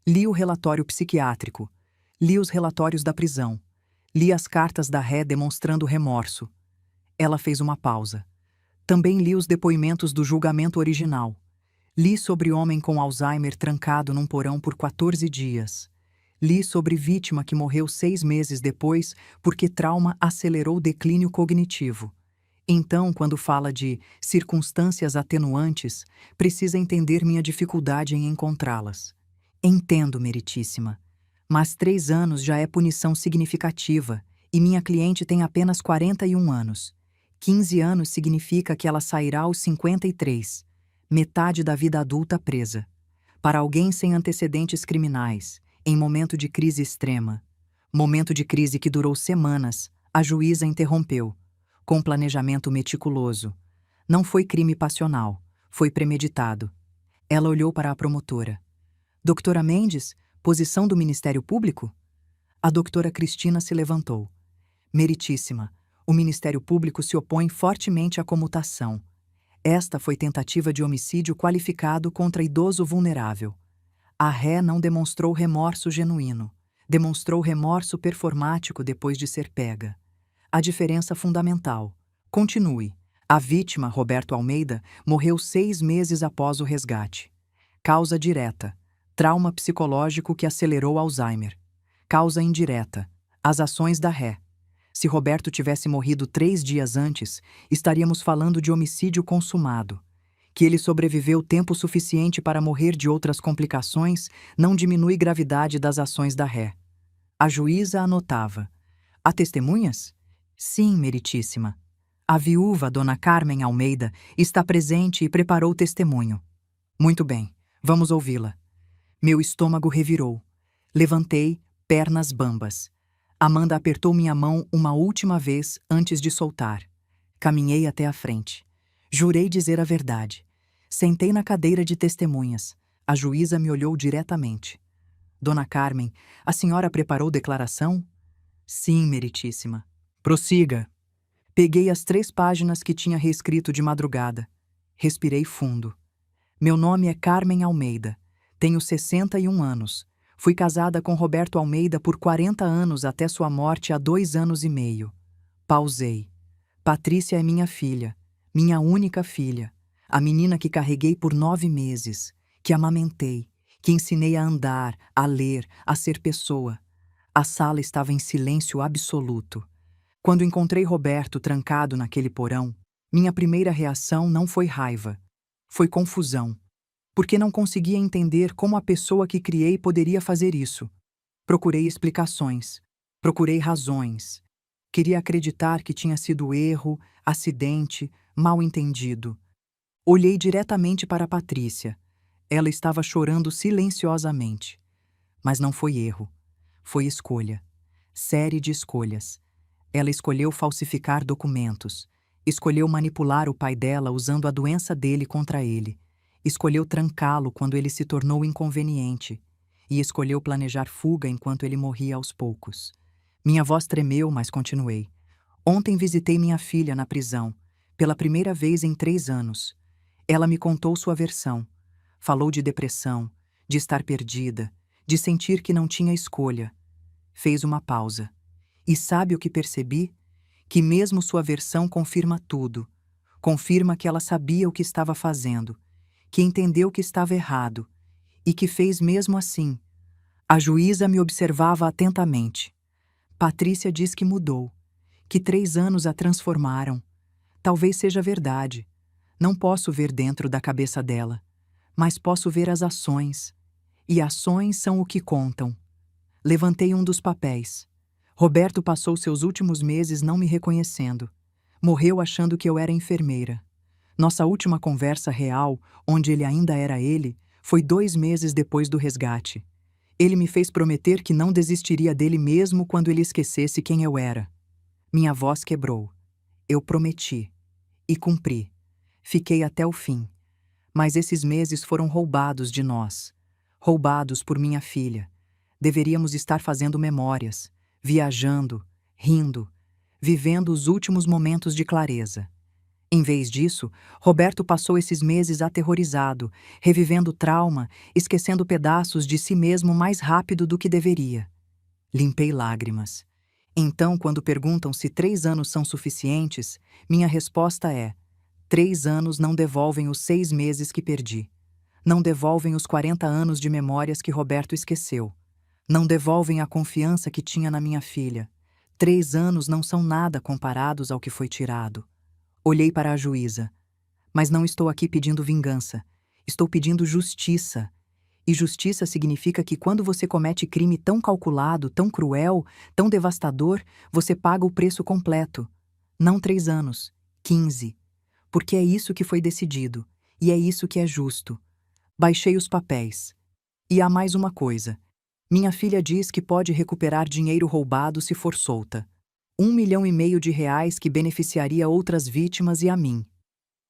Li o relatório psiquiátrico. Li os relatórios da prisão. Li as cartas da ré demonstrando remorso. Ela fez uma pausa. Também li os depoimentos do julgamento original. Li sobre homem com Alzheimer trancado num porão por 14 dias. Li sobre vítima que morreu 6 meses depois porque trauma acelerou o declínio cognitivo. Então, quando fala de circunstâncias atenuantes, precisa entender minha dificuldade em encontrá-las. Entendo, meritíssima. Mas 3 anos já é punição significativa e minha cliente tem apenas 41 anos. 15 anos significa que ela sairá aos 53, metade da vida adulta presa. Para alguém sem antecedentes criminais, em momento de crise extrema, momento de crise que durou semanas, a juíza interrompeu, com planejamento meticuloso. Não foi crime passional, foi premeditado. Ela olhou para a promotora. Doutora Mendes, posição do Ministério Público? A doutora Cristina se levantou. Meritíssima, o Ministério Público se opõe fortemente à comutação. Esta foi tentativa de homicídio qualificado contra idoso vulnerável. A ré não demonstrou remorso genuíno. Demonstrou remorso performático depois de ser pega. A diferença fundamental. Continue. A vítima, Roberto Almeida, morreu 6 meses após o resgate. Causa direta. Trauma psicológico que acelerou Alzheimer. Causa indireta. As ações da ré. Se Roberto tivesse morrido 3 dias antes, estaríamos falando de homicídio consumado. Que ele sobreviveu tempo suficiente para morrer de outras complicações não diminui gravidade das ações da ré. A juíza anotava. Há testemunhas? Sim, meritíssima. A viúva, Dona Carmen Almeida, está presente e preparou testemunho. Muito bem, vamos ouvi-la. Meu estômago revirou. Levantei, pernas bambas. Amanda apertou minha mão uma última vez antes de soltar. Caminhei até a frente. Jurei dizer a verdade. Sentei na cadeira de testemunhas. A juíza me olhou diretamente. Dona Carmen, a senhora preparou declaração? Sim, meritíssima. Prossiga. Peguei as 3 páginas que tinha reescrito de madrugada. Respirei fundo. Meu nome é Carmen Almeida. Tenho 61 anos. Fui casada com Roberto Almeida por 40 anos até sua morte há 2 anos e meio. Pausei. Patrícia é minha filha. Minha única filha. A menina que carreguei por 9 meses. Que amamentei. que ensinei a andar, a ler, a ser pessoa. A sala estava em silêncio absoluto. Quando encontrei Roberto trancado naquele porão, minha primeira reação não foi raiva, foi confusão, porque não conseguia entender como a pessoa que criei poderia fazer isso. Procurei explicações, procurei razões. Queria acreditar que tinha sido erro, acidente, mal-entendido. Olhei diretamente para Patrícia. Ela estava chorando silenciosamente. Mas não foi erro, foi escolha. Série de escolhas. Ela escolheu falsificar documentos. Escolheu manipular o pai dela usando a doença dele contra ele. Escolheu trancá-lo quando ele se tornou inconveniente. E escolheu planejar fuga enquanto ele morria aos poucos. Minha voz tremeu, mas continuei. Ontem visitei minha filha na prisão, pela primeira vez em 3 anos. Ela me contou sua versão. Falou de depressão, de estar perdida, de sentir que não tinha escolha. Fez uma pausa. E sabe o que percebi? Que mesmo sua versão confirma tudo. Confirma que ela sabia o que estava fazendo, que entendeu que estava errado e que fez mesmo assim. A juíza me observava atentamente. Patrícia diz que mudou, que 3 anos a transformaram. Talvez seja verdade. Não posso ver dentro da cabeça dela, mas posso ver as ações. E ações são o que contam. Levantei um dos papéis. Roberto passou seus últimos meses não me reconhecendo. Morreu achando que eu era enfermeira. Nossa última conversa real, onde ele ainda era ele, foi 2 meses depois do resgate. Ele me fez prometer que não desistiria dele mesmo quando ele esquecesse quem eu era. Minha voz quebrou. Eu prometi. E cumpri. Fiquei até o fim. Mas esses meses foram roubados de nós. Roubados por minha filha. Deveríamos estar fazendo memórias, viajando, rindo, vivendo os últimos momentos de clareza. Em vez disso, Roberto passou esses meses aterrorizado, revivendo trauma, esquecendo pedaços de si mesmo mais rápido do que deveria. Limpei lágrimas. Então, quando perguntam se 3 anos são suficientes, minha resposta é: 3 anos não devolvem os 6 meses que perdi. Não devolvem os 40 anos de memórias que Roberto esqueceu. Não devolvem a confiança que tinha na minha filha. 3 anos não são nada comparados ao que foi tirado. Olhei para a juíza. Mas não estou aqui pedindo vingança. Estou pedindo justiça. E justiça significa que quando você comete crime tão calculado, tão cruel, tão devastador, você paga o preço completo. Não 3 anos, 15. Porque é isso que foi decidido. E é isso que é justo. Baixei os papéis. E há mais uma coisa. Minha filha diz que pode recuperar dinheiro roubado se for solta. 1,5 milhão que beneficiaria outras vítimas e a mim.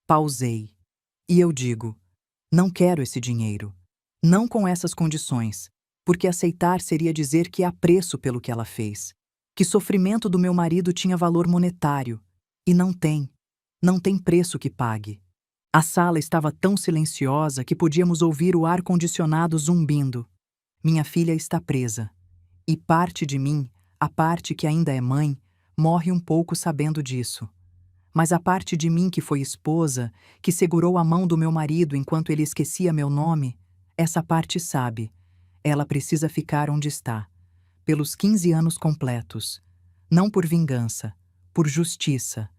Pausei. E eu digo: não quero esse dinheiro. Não com essas condições, porque aceitar seria dizer que há preço pelo que ela fez. Que sofrimento do meu marido tinha valor monetário. E não tem. Não tem preço que pague. A sala estava tão silenciosa que podíamos ouvir o ar-condicionado zumbindo. Minha filha está presa. E parte de mim, a parte que ainda é mãe, morre um pouco sabendo disso. Mas a parte de mim que foi esposa, que segurou a mão do meu marido enquanto ele esquecia meu nome, essa parte sabe. Ela precisa ficar onde está. Pelos 15 anos completos. Não por vingança, por justiça.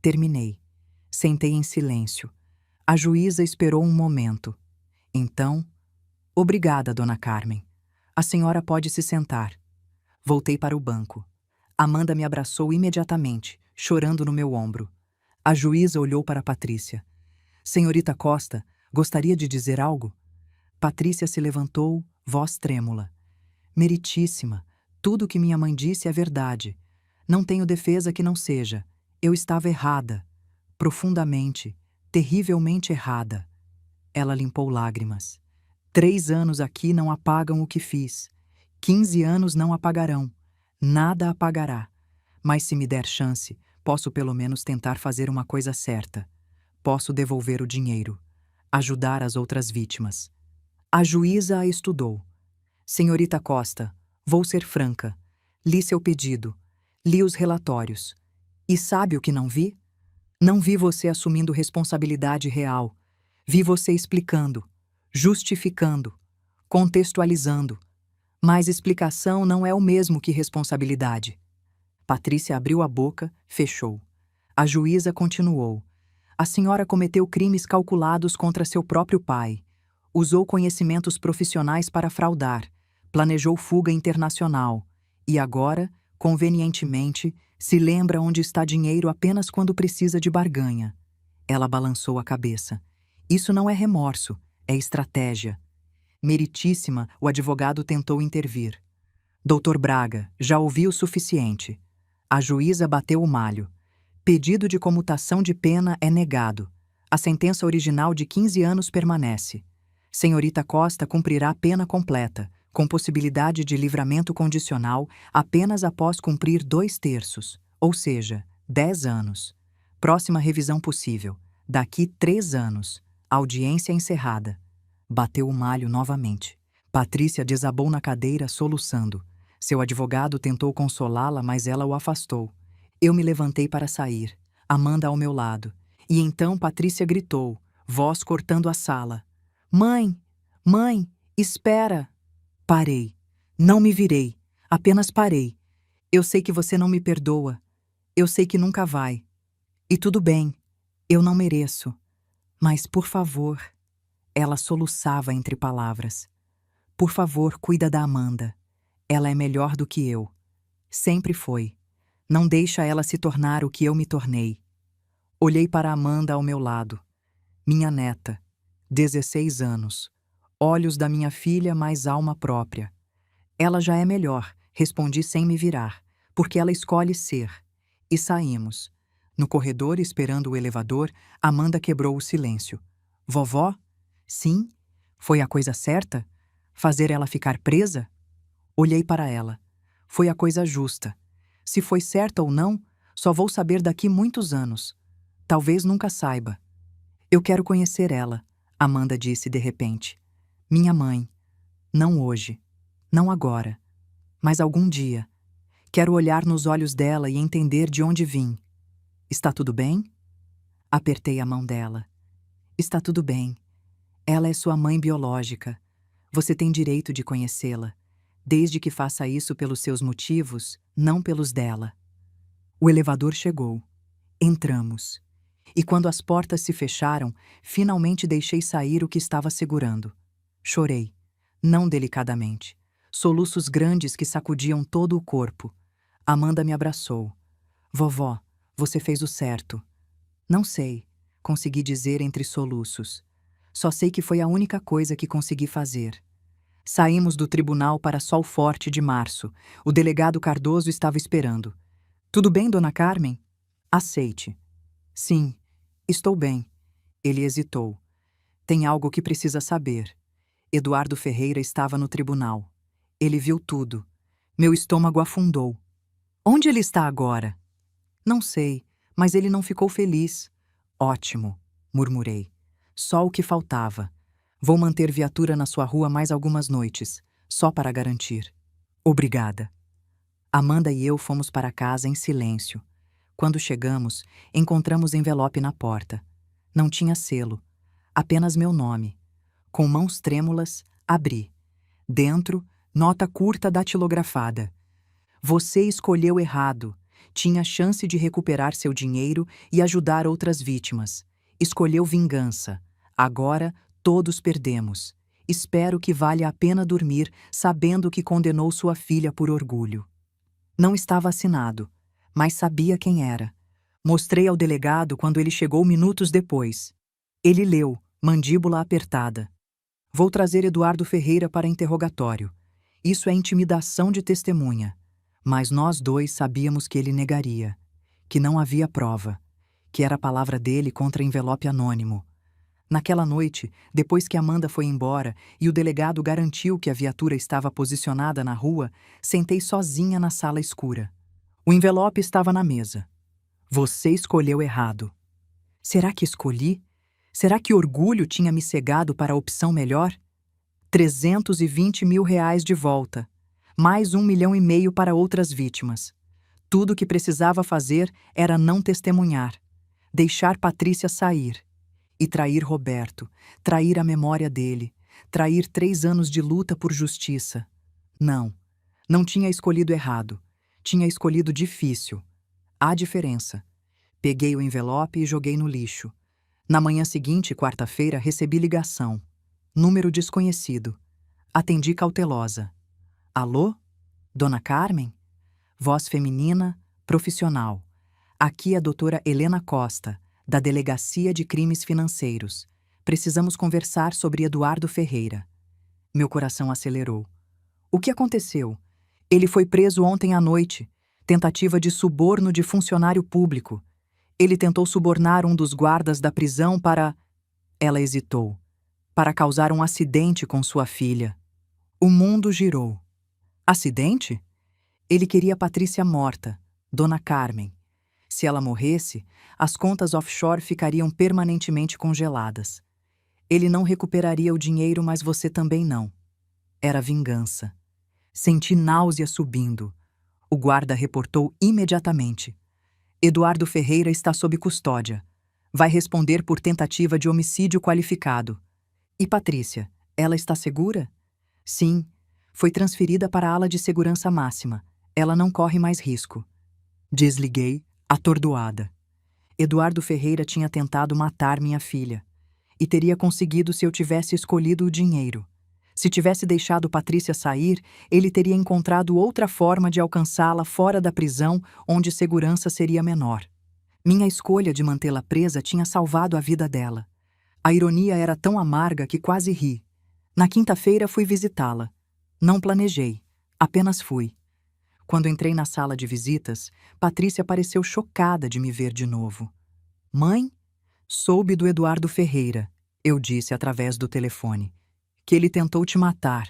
Terminei. Sentei em silêncio. A juíza esperou um momento. Então, obrigada, dona Carmen. A senhora pode se sentar. Voltei para o banco. Amanda me abraçou imediatamente, chorando no meu ombro. A juíza olhou para Patrícia. Senhorita Costa, gostaria de dizer algo? Patrícia se levantou, voz trêmula. Meritíssima, tudo o que minha mãe disse é verdade. Não tenho defesa que não seja. Eu estava errada. Profundamente, terrivelmente errada. Ela limpou lágrimas. 3 anos aqui não apagam o que fiz. 15 anos não apagarão. Nada apagará. Mas se me der chance, posso pelo menos tentar fazer uma coisa certa. Posso devolver o dinheiro. Ajudar as outras vítimas. A juíza a estudou. Senhorita Costa, vou ser franca. Li seu pedido. Li os relatórios. E sabe o que não vi? Não vi você assumindo responsabilidade real. Vi você explicando, justificando, Contextualizando. Mas explicação não é o mesmo que responsabilidade. Patrícia abriu a boca, fechou. A juíza continuou. A senhora cometeu crimes calculados contra seu próprio pai. Usou conhecimentos profissionais para fraudar. Planejou fuga internacional. E agora, convenientemente, se lembra onde está dinheiro apenas quando precisa de barganha. Ela balançou a cabeça. Isso não é remorso, é estratégia. Meritíssima, o advogado tentou intervir. Doutor Braga, já ouvi o suficiente. A juíza bateu o malho. Pedido de comutação de pena é negado. A sentença original de 15 anos permanece. Senhorita Costa cumprirá pena completa, com possibilidade de livramento condicional apenas após cumprir 2/3, ou seja, 10 anos. Próxima revisão possível, daqui 3 anos. Audiência encerrada. Bateu o malho novamente. Patrícia desabou na cadeira, soluçando. Seu advogado tentou consolá-la, mas ela o afastou. Eu me levantei para sair, Amanda ao meu lado. E então Patrícia gritou, voz cortando a sala. Mãe! Mãe! Espera! Parei. Não me virei. Apenas parei. Eu sei que você não me perdoa. Eu sei que nunca vai. E tudo bem. Eu não mereço. Mas, por favor... Ela soluçava entre palavras. Por favor, cuida da Amanda. Ela é melhor do que eu. Sempre foi. Não deixa ela se tornar o que eu me tornei. Olhei para Amanda ao meu lado. Minha neta. 16 anos. Olhos da minha filha, mais alma própria. Ela já é melhor, respondi sem me virar, porque ela escolhe ser. E saímos. No corredor, esperando o elevador, Amanda quebrou o silêncio. Vovó? Sim? Foi a coisa certa? Fazer ela ficar presa? Olhei para ela. Foi a coisa justa. Se foi certa ou não, só vou saber daqui muitos anos. Talvez nunca saiba. Eu quero conhecer ela, Amanda disse de repente. Minha mãe. Não hoje. Não agora. Mas algum dia. Quero olhar nos olhos dela e entender de onde vim. Está tudo bem? Apertei a mão dela. Está tudo bem. Ela é sua mãe biológica. Você tem direito de conhecê-la, desde que faça isso pelos seus motivos, não pelos dela. O elevador chegou. Entramos. E quando as portas se fecharam, finalmente deixei sair o que estava segurando. Chorei. Não delicadamente. Soluços grandes que sacudiam todo o corpo. Amanda me abraçou. Vovó, você fez o certo. Não sei, consegui dizer entre soluços. Só sei que foi a única coisa que consegui fazer. Saímos do tribunal para Sol Forte de março. O delegado Cardoso estava esperando. Tudo bem, dona Carmen? Aceite. Sim, estou bem. Ele hesitou. Tem algo que precisa saber. Eduardo Ferreira estava no tribunal. Ele viu tudo. Meu estômago afundou. Onde ele está agora? Não sei, mas ele não ficou feliz. Ótimo, murmurei. Só o que faltava. Vou manter viatura na sua rua mais algumas noites, só para garantir. Obrigada. Amanda e eu fomos para casa em silêncio. Quando chegamos, encontramos envelope na porta. Não tinha selo, apenas meu nome. Com mãos trêmulas, abri. Dentro, nota curta datilografada. Você escolheu errado. Tinha chance de recuperar seu dinheiro e ajudar outras vítimas. Escolheu vingança. Agora, todos perdemos. Espero que valha a pena dormir sabendo que condenou sua filha por orgulho. Não estava assinado, mas sabia quem era. Mostrei ao delegado quando ele chegou minutos depois. Ele leu, mandíbula apertada. Vou trazer Eduardo Ferreira para interrogatório. Isso é intimidação de testemunha. Mas nós dois sabíamos que ele negaria, que não havia prova, que era a palavra dele contra envelope anônimo. Naquela noite, depois que Amanda foi embora e o delegado garantiu que a viatura estava posicionada na rua, sentei sozinha na sala escura. O envelope estava na mesa. Você escolheu errado. Será que escolhi? Será que orgulho tinha me cegado para a opção melhor? 320 mil reais de volta. Mais 1,5 milhão para outras vítimas. Tudo o que precisava fazer era não testemunhar. Deixar Patrícia sair. E trair Roberto, trair a memória dele, trair 3 anos de luta por justiça. Não, não tinha escolhido errado. Tinha escolhido difícil. Há diferença. Peguei o envelope e joguei no lixo. Na manhã seguinte, quarta-feira, recebi ligação. Número desconhecido. Atendi cautelosa. Alô? Dona Carmen? Voz feminina, profissional. Aqui é a doutora Helena Costa, da Delegacia de Crimes Financeiros. Precisamos conversar sobre Eduardo Ferreira. Meu coração acelerou. O que aconteceu? Ele foi preso ontem à noite. Tentativa de suborno de funcionário público. Ele tentou subornar um dos guardas da prisão para... Ela hesitou. Para causar um acidente com sua filha. O mundo girou. Acidente? Ele queria Patrícia morta, Dona Carmen. Se ela morresse, as contas offshore ficariam permanentemente congeladas. Ele não recuperaria o dinheiro, mas você também não. Era vingança. Senti náusea subindo. O guarda reportou imediatamente. Eduardo Ferreira está sob custódia. Vai responder por tentativa de homicídio qualificado. E Patrícia, ela está segura? Sim, foi transferida para a ala de segurança máxima. Ela não corre mais risco. Desliguei, atordoada. Eduardo Ferreira tinha tentado matar minha filha. E teria conseguido se eu tivesse escolhido o dinheiro. Se tivesse deixado Patrícia sair, ele teria encontrado outra forma de alcançá-la fora da prisão, onde segurança seria menor. Minha escolha de mantê-la presa tinha salvado a vida dela. A ironia era tão amarga que quase ri. Na quinta-feira fui visitá-la. Não planejei, apenas fui. Quando entrei na sala de visitas, Patrícia pareceu chocada de me ver de novo. Mãe? Soube do Eduardo Ferreira, eu disse através do telefone. Que ele tentou te matar.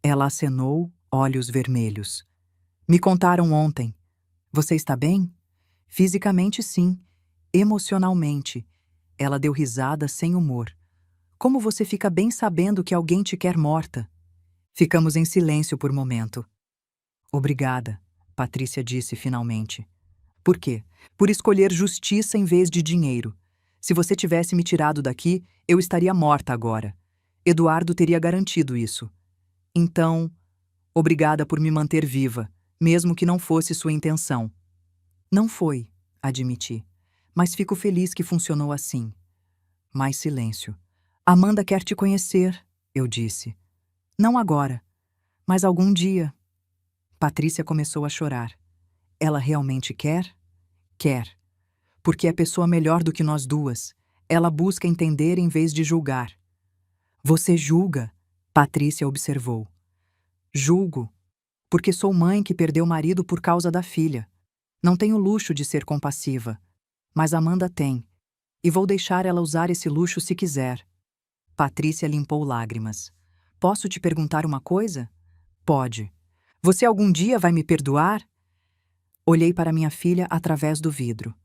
Ela acenou, olhos vermelhos. Me contaram ontem. Você está bem? Fisicamente, sim. Emocionalmente. Ela deu risada sem humor. Como você fica bem sabendo que alguém te quer morta? Ficamos em silêncio por momento. Obrigada, Patrícia disse finalmente. Por quê? Por escolher justiça em vez de dinheiro. Se você tivesse me tirado daqui, eu estaria morta agora. Eduardo teria garantido isso. Então, obrigada por me manter viva, mesmo que não fosse sua intenção. Não foi, admiti, mas fico feliz que funcionou assim. Mais silêncio. Amanda quer te conhecer, eu disse. Não agora, mas algum dia. Patrícia começou a chorar. Ela realmente quer? Quer. Porque é pessoa melhor do que nós duas. Ela busca entender em vez de julgar. Você julga, Patrícia observou. Julgo, porque sou mãe que perdeu o marido por causa da filha. Não tenho luxo de ser compassiva, mas Amanda tem, e vou deixar ela usar esse luxo se quiser. Patrícia limpou lágrimas. Posso te perguntar uma coisa? Pode. Você algum dia vai me perdoar? Olhei para minha filha através do vidro.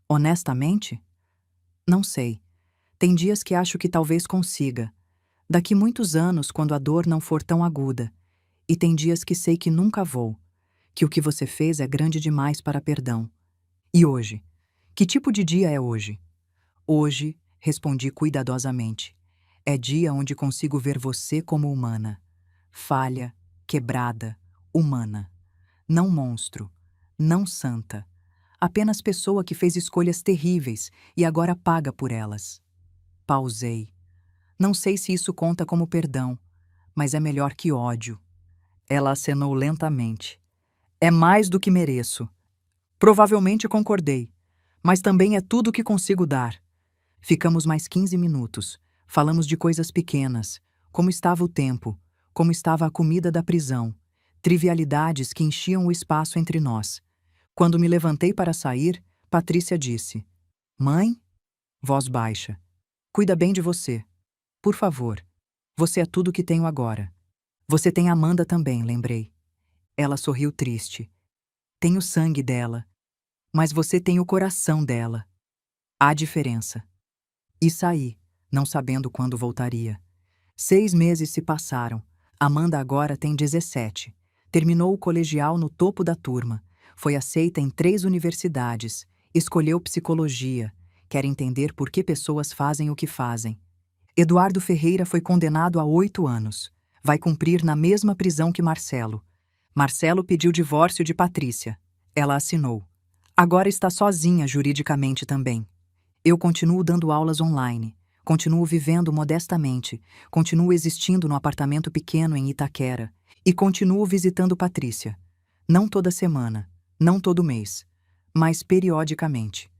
Honestamente? Não sei. Tem dias que acho que talvez consiga. Daqui muitos anos, quando a dor não for tão aguda. E tem dias que sei que nunca vou. Que o que você fez é grande demais para perdão. E hoje? Que tipo de dia é hoje? Hoje, respondi cuidadosamente. É dia onde consigo ver você como humana. Falha, quebrada, humana. Não monstro, não santa. Apenas pessoa que fez escolhas terríveis e agora paga por elas. Pausei. Não sei se isso conta como perdão, mas é melhor que ódio. Ela acenou lentamente. É mais do que mereço. Provavelmente concordei, mas também é tudo o que consigo dar. Ficamos mais 15 minutos. Falamos de coisas pequenas, como estava o tempo, como estava a comida da prisão, trivialidades que enchiam o espaço entre nós. Quando me levantei para sair, Patrícia disse: Mãe? Voz baixa. Cuida bem de você. Por favor. Você é tudo que tenho agora. Você tem Amanda também, lembrei. Ela sorriu triste. Tem o sangue dela, mas você tem o coração dela. Há diferença. E saí, não sabendo quando voltaria. 6 meses se passaram. Amanda agora tem 17. Terminou o colegial no topo da turma. Foi aceita em 3 universidades. Escolheu psicologia. Quer entender por que pessoas fazem o que fazem. Eduardo Ferreira foi condenado a 8 anos. Vai cumprir na mesma prisão que Marcelo. Marcelo pediu divórcio de Patrícia. Ela assinou. Agora está sozinha juridicamente também. Eu continuo dando aulas online. Continuo vivendo modestamente. Continuo existindo no apartamento pequeno em Itaquera. E continuo visitando Patrícia. Não toda semana, não todo mês, mas periodicamente.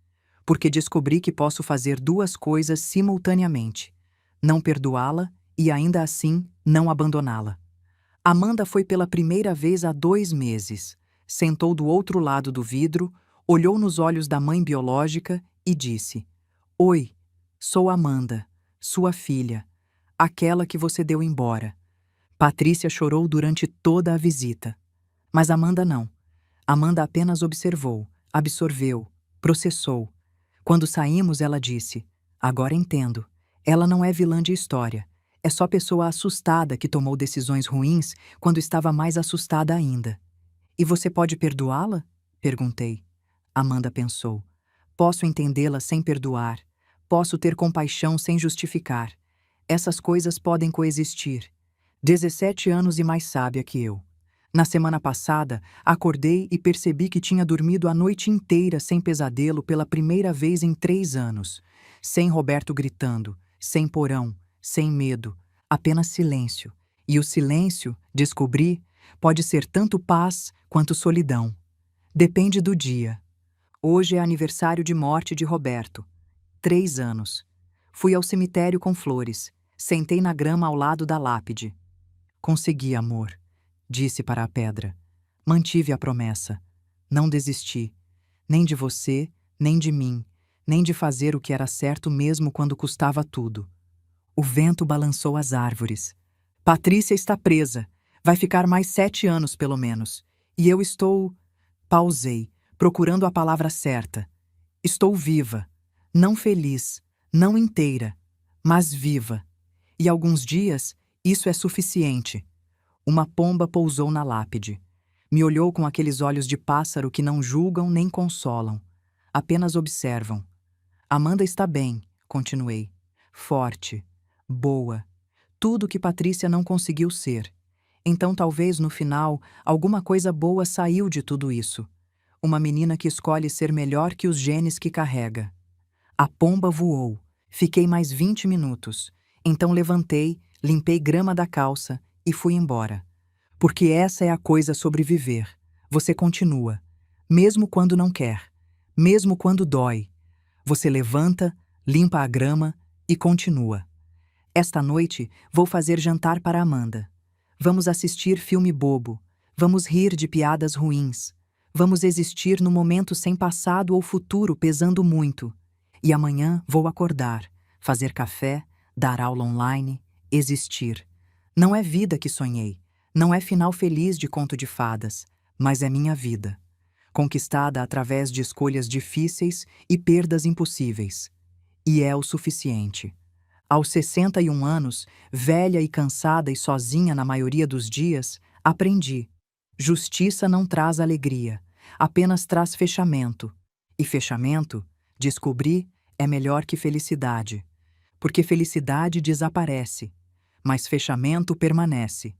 Porque descobri que posso fazer duas coisas simultaneamente: não perdoá-la e, ainda assim, não abandoná-la. Amanda foi pela primeira vez há 2 meses. Sentou do outro lado do vidro, olhou nos olhos da mãe biológica e disse: Oi, sou Amanda, sua filha, aquela que você deu embora. Patrícia chorou durante toda a visita. Mas Amanda não. Amanda apenas observou, absorveu, processou. Quando saímos, ela disse: Agora entendo. Ela não é vilã de história. É só pessoa assustada que tomou decisões ruins quando estava mais assustada ainda. E você pode perdoá-la? Perguntei. Amanda pensou. Posso entendê-la sem perdoar. Posso ter compaixão sem justificar. Essas coisas podem coexistir. 17 anos e mais sábia que eu. Na semana passada, acordei e percebi que tinha dormido a noite inteira sem pesadelo pela primeira vez em 3 anos. Sem Roberto gritando, sem porão, sem medo, apenas silêncio. E o silêncio, descobri, pode ser tanto paz quanto solidão. Depende do dia. Hoje é aniversário de morte de Roberto. 3 anos. Fui ao cemitério com flores. Sentei na grama ao lado da lápide. Consegui, amor, disse para a pedra. Mantive a promessa. Não desisti. Nem de você, nem de mim, nem de fazer o que era certo mesmo quando custava tudo. O vento balançou as árvores. Patrícia está presa. Vai ficar mais 7 anos, pelo menos. E eu estou... Pausei, procurando a palavra certa. Estou viva. Não feliz, não inteira, mas viva. E alguns dias, isso é suficiente. Uma pomba pousou na lápide. Me olhou com aqueles olhos de pássaro que não julgam nem consolam. Apenas observam. Amanda está bem, continuei. Forte, boa. Tudo que Patrícia não conseguiu ser. Então talvez no final alguma coisa boa saiu de tudo isso. Uma menina que escolhe ser melhor que os genes que carrega. A pomba voou. Fiquei mais 20 minutos. Então levantei, limpei grama da calça e fui embora. Porque essa é a coisa sobre viver. Você continua. Mesmo quando não quer. Mesmo quando dói. Você levanta, limpa a grama e continua. Esta noite vou fazer jantar para Amanda. Vamos assistir filme bobo. Vamos rir de piadas ruins. Vamos existir no momento sem passado ou futuro pesando muito. E amanhã vou acordar, fazer café, dar aula online, existir. Não é vida que sonhei, não é final feliz de conto de fadas, mas é minha vida. Conquistada através de escolhas difíceis e perdas impossíveis. E é o suficiente. Aos 61 anos, velha e cansada e sozinha na maioria dos dias, aprendi. Justiça não traz alegria, apenas traz fechamento. E fechamento, descobri, é melhor que felicidade. Porque felicidade desaparece, mas fechamento permanece.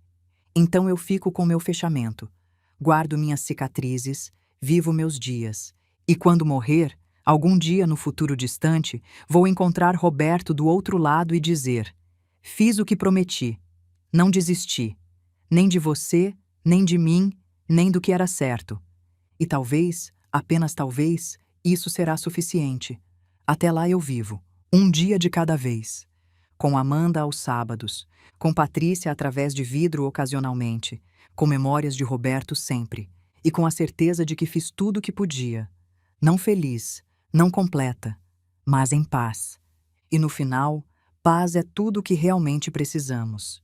Então eu fico com meu fechamento, guardo minhas cicatrizes, vivo meus dias. E quando morrer, algum dia no futuro distante, vou encontrar Roberto do outro lado e dizer: fiz o que prometi, não desisti, nem de você, nem de mim, nem do que era certo. E talvez, apenas talvez, isso será suficiente. Até lá eu vivo, um dia de cada vez. Com Amanda aos sábados, com Patrícia através de vidro ocasionalmente, com memórias de Roberto sempre, e com a certeza de que fiz tudo o que podia. Não feliz, não completa, mas em paz. E no final, paz é tudo o que realmente precisamos.